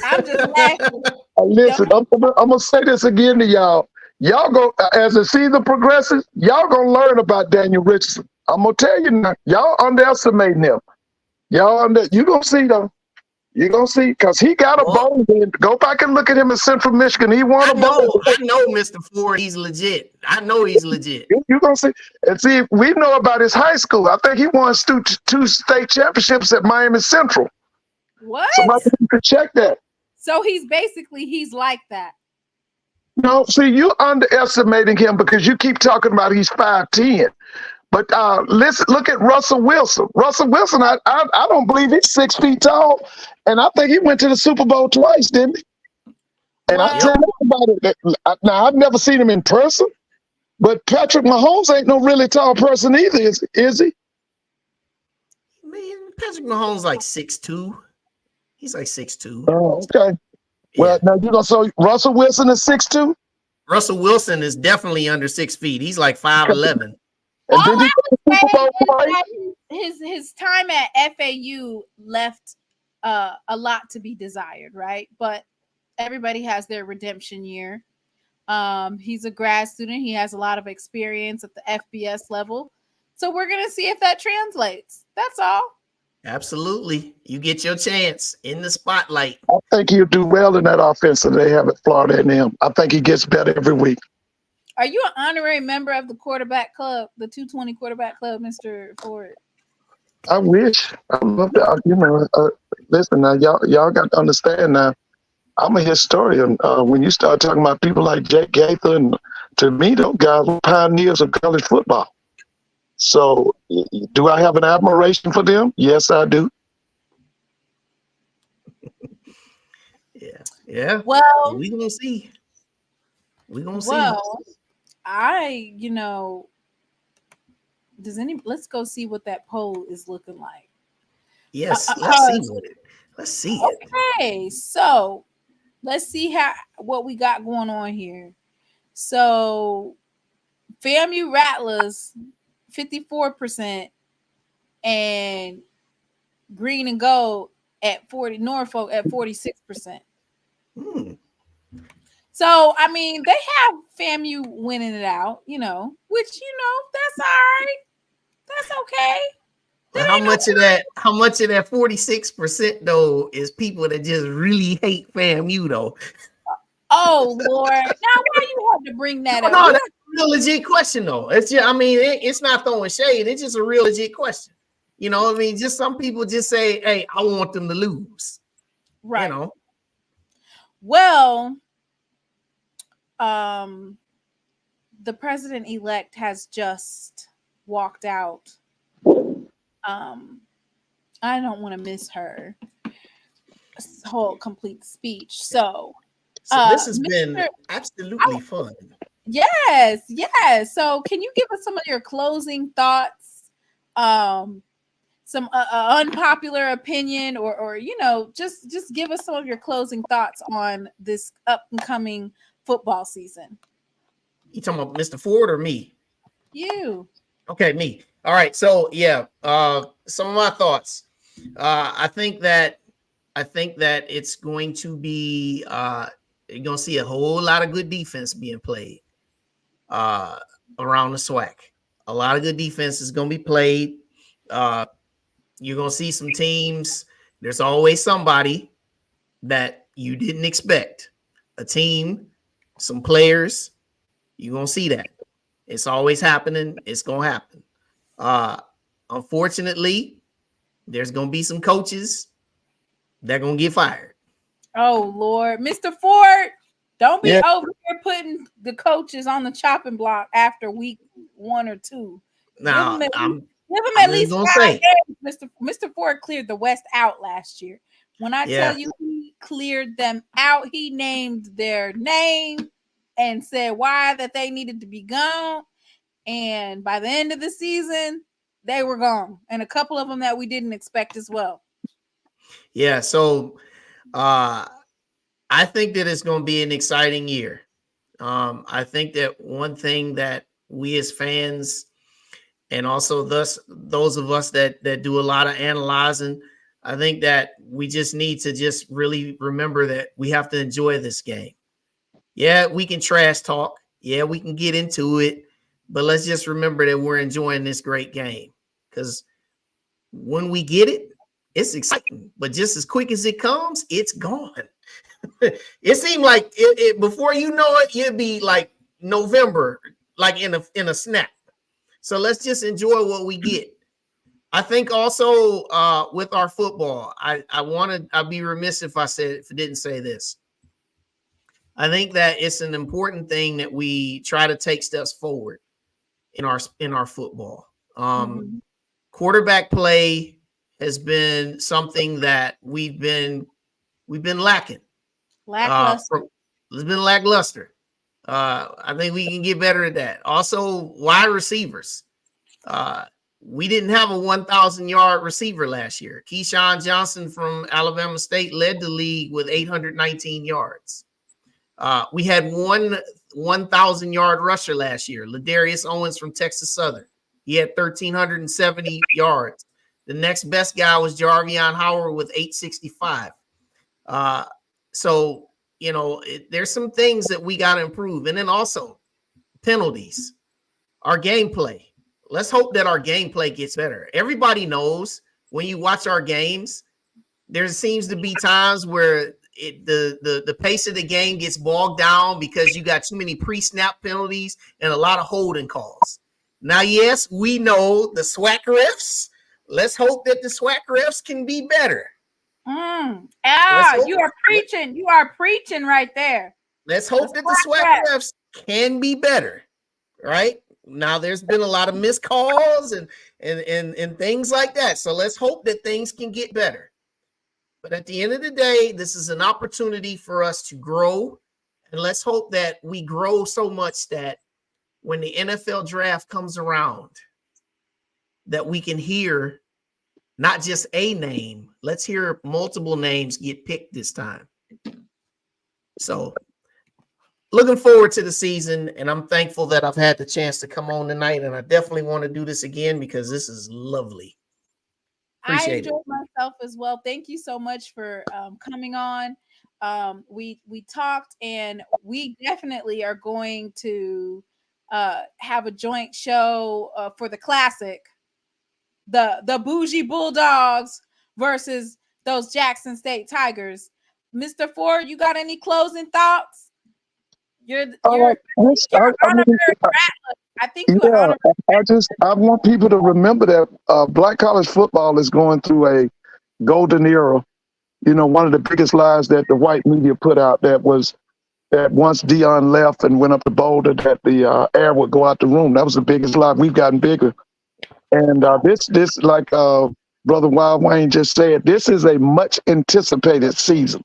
I'm just laughing. Listen, I'm going to say this again to y'all. Y'all go, as the season progresses, y'all going to learn about Daniel Richardson. I'm going to tell you now, y'all underestimating him. You going to see them. You're going to see, because he got a bowl. Go back and look at him in Central Michigan. He won a bowl. I know, Mr. Ford, he's legit. I know he's legit. You're going to see. And see, we know about his high school. I think he won 2 state championships at Miami Central. What? Somebody can check that. So he's like that. No, see, you're underestimating him because you keep talking about he's 5'10". But listen, look at Russell Wilson. Russell Wilson, I don't believe he's 6 feet tall. And I think he went to the Super Bowl twice, didn't he? And I tell you about it. Now, I've never seen him in person, but Patrick Mahomes ain't no really tall person either, is he? Man, Patrick Mahomes like 6'2". He's like 6'2". Oh, okay. Yeah. Well, now you're going to say Russell Wilson is 6'2"? Russell Wilson is definitely under 6 feet. He's like 5'11". And then his time at FAU left a lot to be desired, right? But everybody has their redemption year. He's a grad student. He has a lot of experience at the FBS level. So we're going to see if that translates. That's all. Absolutely. You get your chance in the spotlight. I think he'll do well in that offense that they have at Florida A&M. I think he gets better every week. Are you an honorary member of the quarterback club, the 220 quarterback club, Mr. Ford? I wish. I love that. Listen now, y'all got to understand now. I'm a historian. When you start talking about people like Jack Gaither, and to me, those guys were pioneers of college football. So, do I have an admiration for them? Yes, I do. Yeah. Well, we gonna see. We gonna see. Well, let's go see what that poll is looking like. Yes, let's see it. Let's see it. Okay, so let's see what we got going on here. So, FAMU Rattlers 54%, and Green and Gold at 40, Norfolk at 46%. So, I mean, they have FAMU winning it out, which, that's all right. That's okay. But how much of that 46% though is people that just really hate FAMU though? Oh Lord. Now why you have to bring that up? No, that's a real legit question though. It's just, it's not throwing shade, it's just a real legit question. Just some people just say, hey, I want them to lose. Right. Well, the president-elect has just walked out. I don't want to miss her whole complete speech. So this has been absolutely fun. Yes. So can you give us some of your closing thoughts? Some unpopular opinion, or just give us some of your closing thoughts on this up and coming football season. You talking about Mr. Ford or me? You. Okay, me. All right. So yeah, some of my thoughts. I think that it's going to be you're gonna see a whole lot of good defense being played around the SWAC. A lot of good defense is gonna be played. You're gonna see some teams. There's always somebody that you didn't expect. A team, some players. You're gonna see that. It's always happening. It's gonna happen. Unfortunately, there's gonna be some coaches that are gonna get fired. Oh Lord, Mr. Ford, don't be over here putting the coaches on the chopping block after week 1 or 2. Now, give him at least 5 games. Mr. Ford cleared the West out last year. When I tell you he cleared them out, he named their name and said why that they needed to be gone. And by the end of the season, they were gone. And a couple of them that we didn't expect as well. Yeah, so I think that it's going to be an exciting year. I think that one thing that we as fans, and also those of us that do a lot of analyzing, I think that we just need to just really remember that we have to enjoy this game. Yeah, we can trash talk. Yeah, we can get into it. But let's just remember that we're enjoying this great game, because when we get it, it's exciting. But just as quick as it comes, it's gone. It seemed like it before you know it, it'd be like November, like in a snap. So let's just enjoy what we get. I think also with our football, I'd be remiss if I didn't say this. I think that it's an important thing that we try to take steps forward in our football. Quarterback play has been something that we've been lacking. Lackluster. It's been lackluster. I think we can get better at that. Also, wide receivers. We didn't have a 1,000-yard receiver last year. Keyshawn Johnson from Alabama State led the league with 819 yards. We had one 1,000-yard rusher last year, Ladarius Owens from Texas Southern. He had 1,370 yards. The next best guy was Jarvion Howard with 865. So, there's some things that we got to improve. And then also penalties, our gameplay. Let's hope that our gameplay gets better. Everybody knows when you watch our games, there seems to be times where the pace of the game gets bogged down because you got too many pre-snap penalties and a lot of holding calls. Now, yes, we know the SWAC refs. Let's hope that the SWAC refs can be better. You are preaching. You are preaching right there. Let's hope that the SWAC refs can be better. Right now, there's been a lot of missed calls and things like that. So let's hope that things can get better. But at the end of the day, this is an opportunity for us to grow. And let's hope that we grow so much that when the NFL draft comes around, that we can hear not just a name. Let's hear multiple names get picked this time. So looking forward to the season, and I'm thankful that I've had the chance to come on tonight, and I definitely want to do this again because this is lovely. Appreciate I enjoyed myself as well. Thank you so much for coming on. We talked, and we definitely are going to have a joint show for the classic, the Bougie Bulldogs versus those Jackson State Tigers. Mr. Ford, you got any closing thoughts? I want people to remember that black college football is going through a golden era. You know, one of the biggest lies that the white media put out that once Deion left and went up to Boulder, that the air would go out the room. That was the biggest lie. We've gotten bigger. And this like Brother Wild Wayne just said, this is a much anticipated season.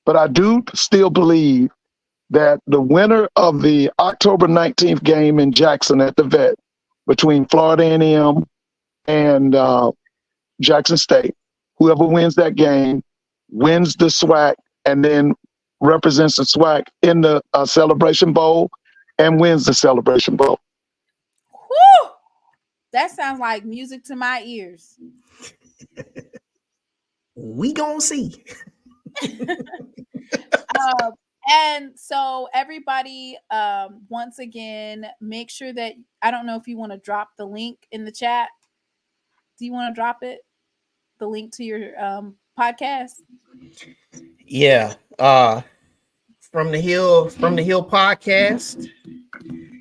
But I do still believe that the winner of the October 19th game in Jackson at the Vet between Florida A&M and Jackson State, whoever wins that game wins the SWAC and then represents the SWAC in the Celebration Bowl and wins the Celebration Bowl. Woo! That sounds like music to my ears. We gonna see. And so everybody, once again, make sure that, I don't know if you want to drop the link in the chat. Do you want to drop it? The link to your podcast? Yeah. From the Hill podcast.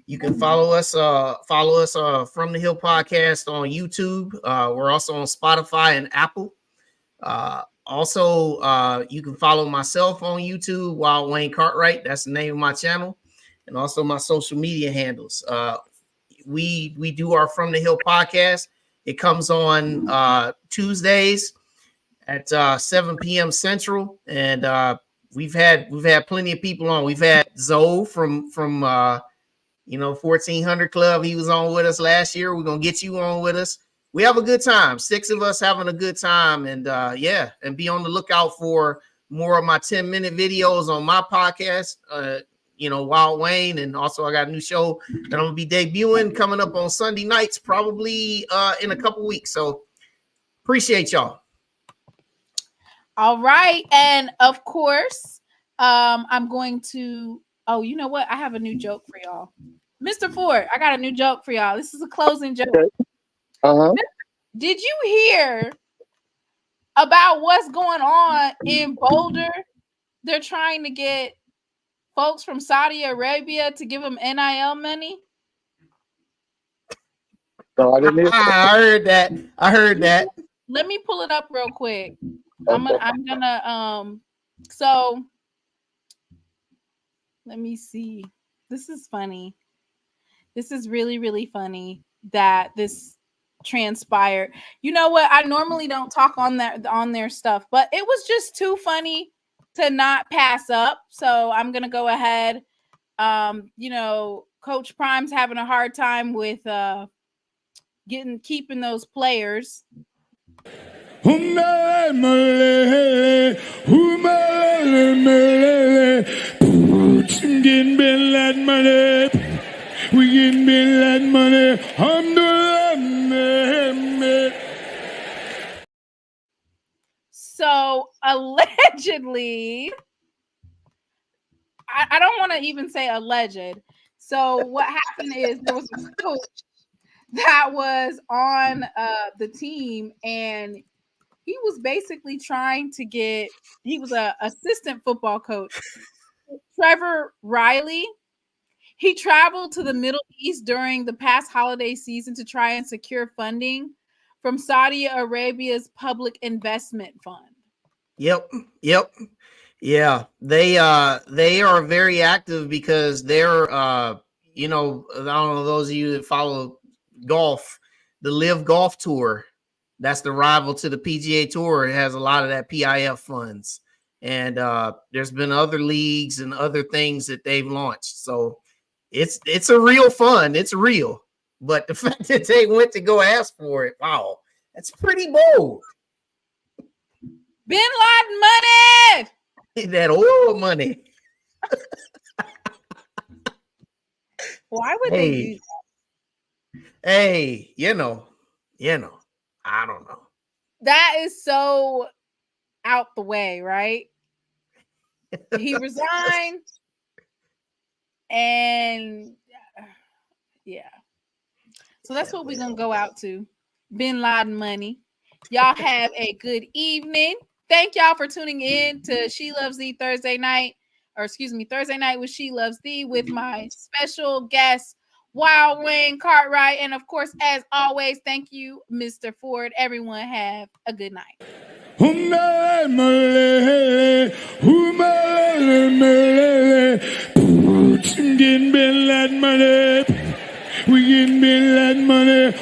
You can follow us From the Hill podcast on YouTube. We're also on Spotify and Apple. Also, you can follow myself on YouTube, Wild Wayne Cartwright. That's the name of my channel. And also my social media handles. We do our From the Hill podcast. It comes on Tuesdays at 7 p.m. Central. And we've had plenty of people on. We've had Zoe from 1400 Club. He was on with us last year. We're going to get you on with us. We have a good time. 6 of us having a good time. And and be on the lookout for more of my 10-minute videos on my podcast, Wild Wayne. And also I got a new show that I'm going to be debuting coming up on Sunday nights, probably in a couple weeks. So appreciate y'all. All right. And of course, I'm going to, you know what? I have a new joke for y'all. Mr. Ford, I got a new joke for y'all. This is a closing joke. Okay. Uh-huh. Did you hear about what's going on in Boulder? They're trying to get folks from Saudi Arabia to give them NIL money. No, I didn't hear that. I heard that. Let me pull it up real quick. I'm gonna so let me see. This is funny. This is really, really funny that this transpired. You know what? I normally don't talk on their stuff, but it was just too funny to not pass up. So I'm gonna go ahead. Coach Prime's having a hard time with keeping those players. We getting that money. So allegedly, I don't want to even say alleged. So what happened is there was a coach that was on the team, and he was basically trying to get, he was a assistant football coach, Trevor Riley. He traveled to the Middle East during the past holiday season to try and secure funding from Saudi Arabia's public investment fund. Yep. Yeah, they are very active because they're you know, I don't know, those of you that follow golf, the Live Golf Tour, that's the rival to the PGA Tour. It has a lot of that PIF funds, and there's been other leagues and other things that they've launched. So it's a real fund. It's real, but the fact that they went to go ask for it, wow, that's pretty bold. Bin Laden money. That oil money. Why would they do that? Hey, you know, I don't know. That is so out the way, right? He resigned, and yeah. So that's what we're gonna go out to. Bin Laden money. Y'all have a good evening. Thank y'all for tuning in to She Loves Thee Thursday night with She Loves Thee with my special guest, Wild Wayne Cartwright. And of course, as always, thank you, Mr. Ford. Everyone have a good night. Getting Bin Laden money. We getting Bin Laden money.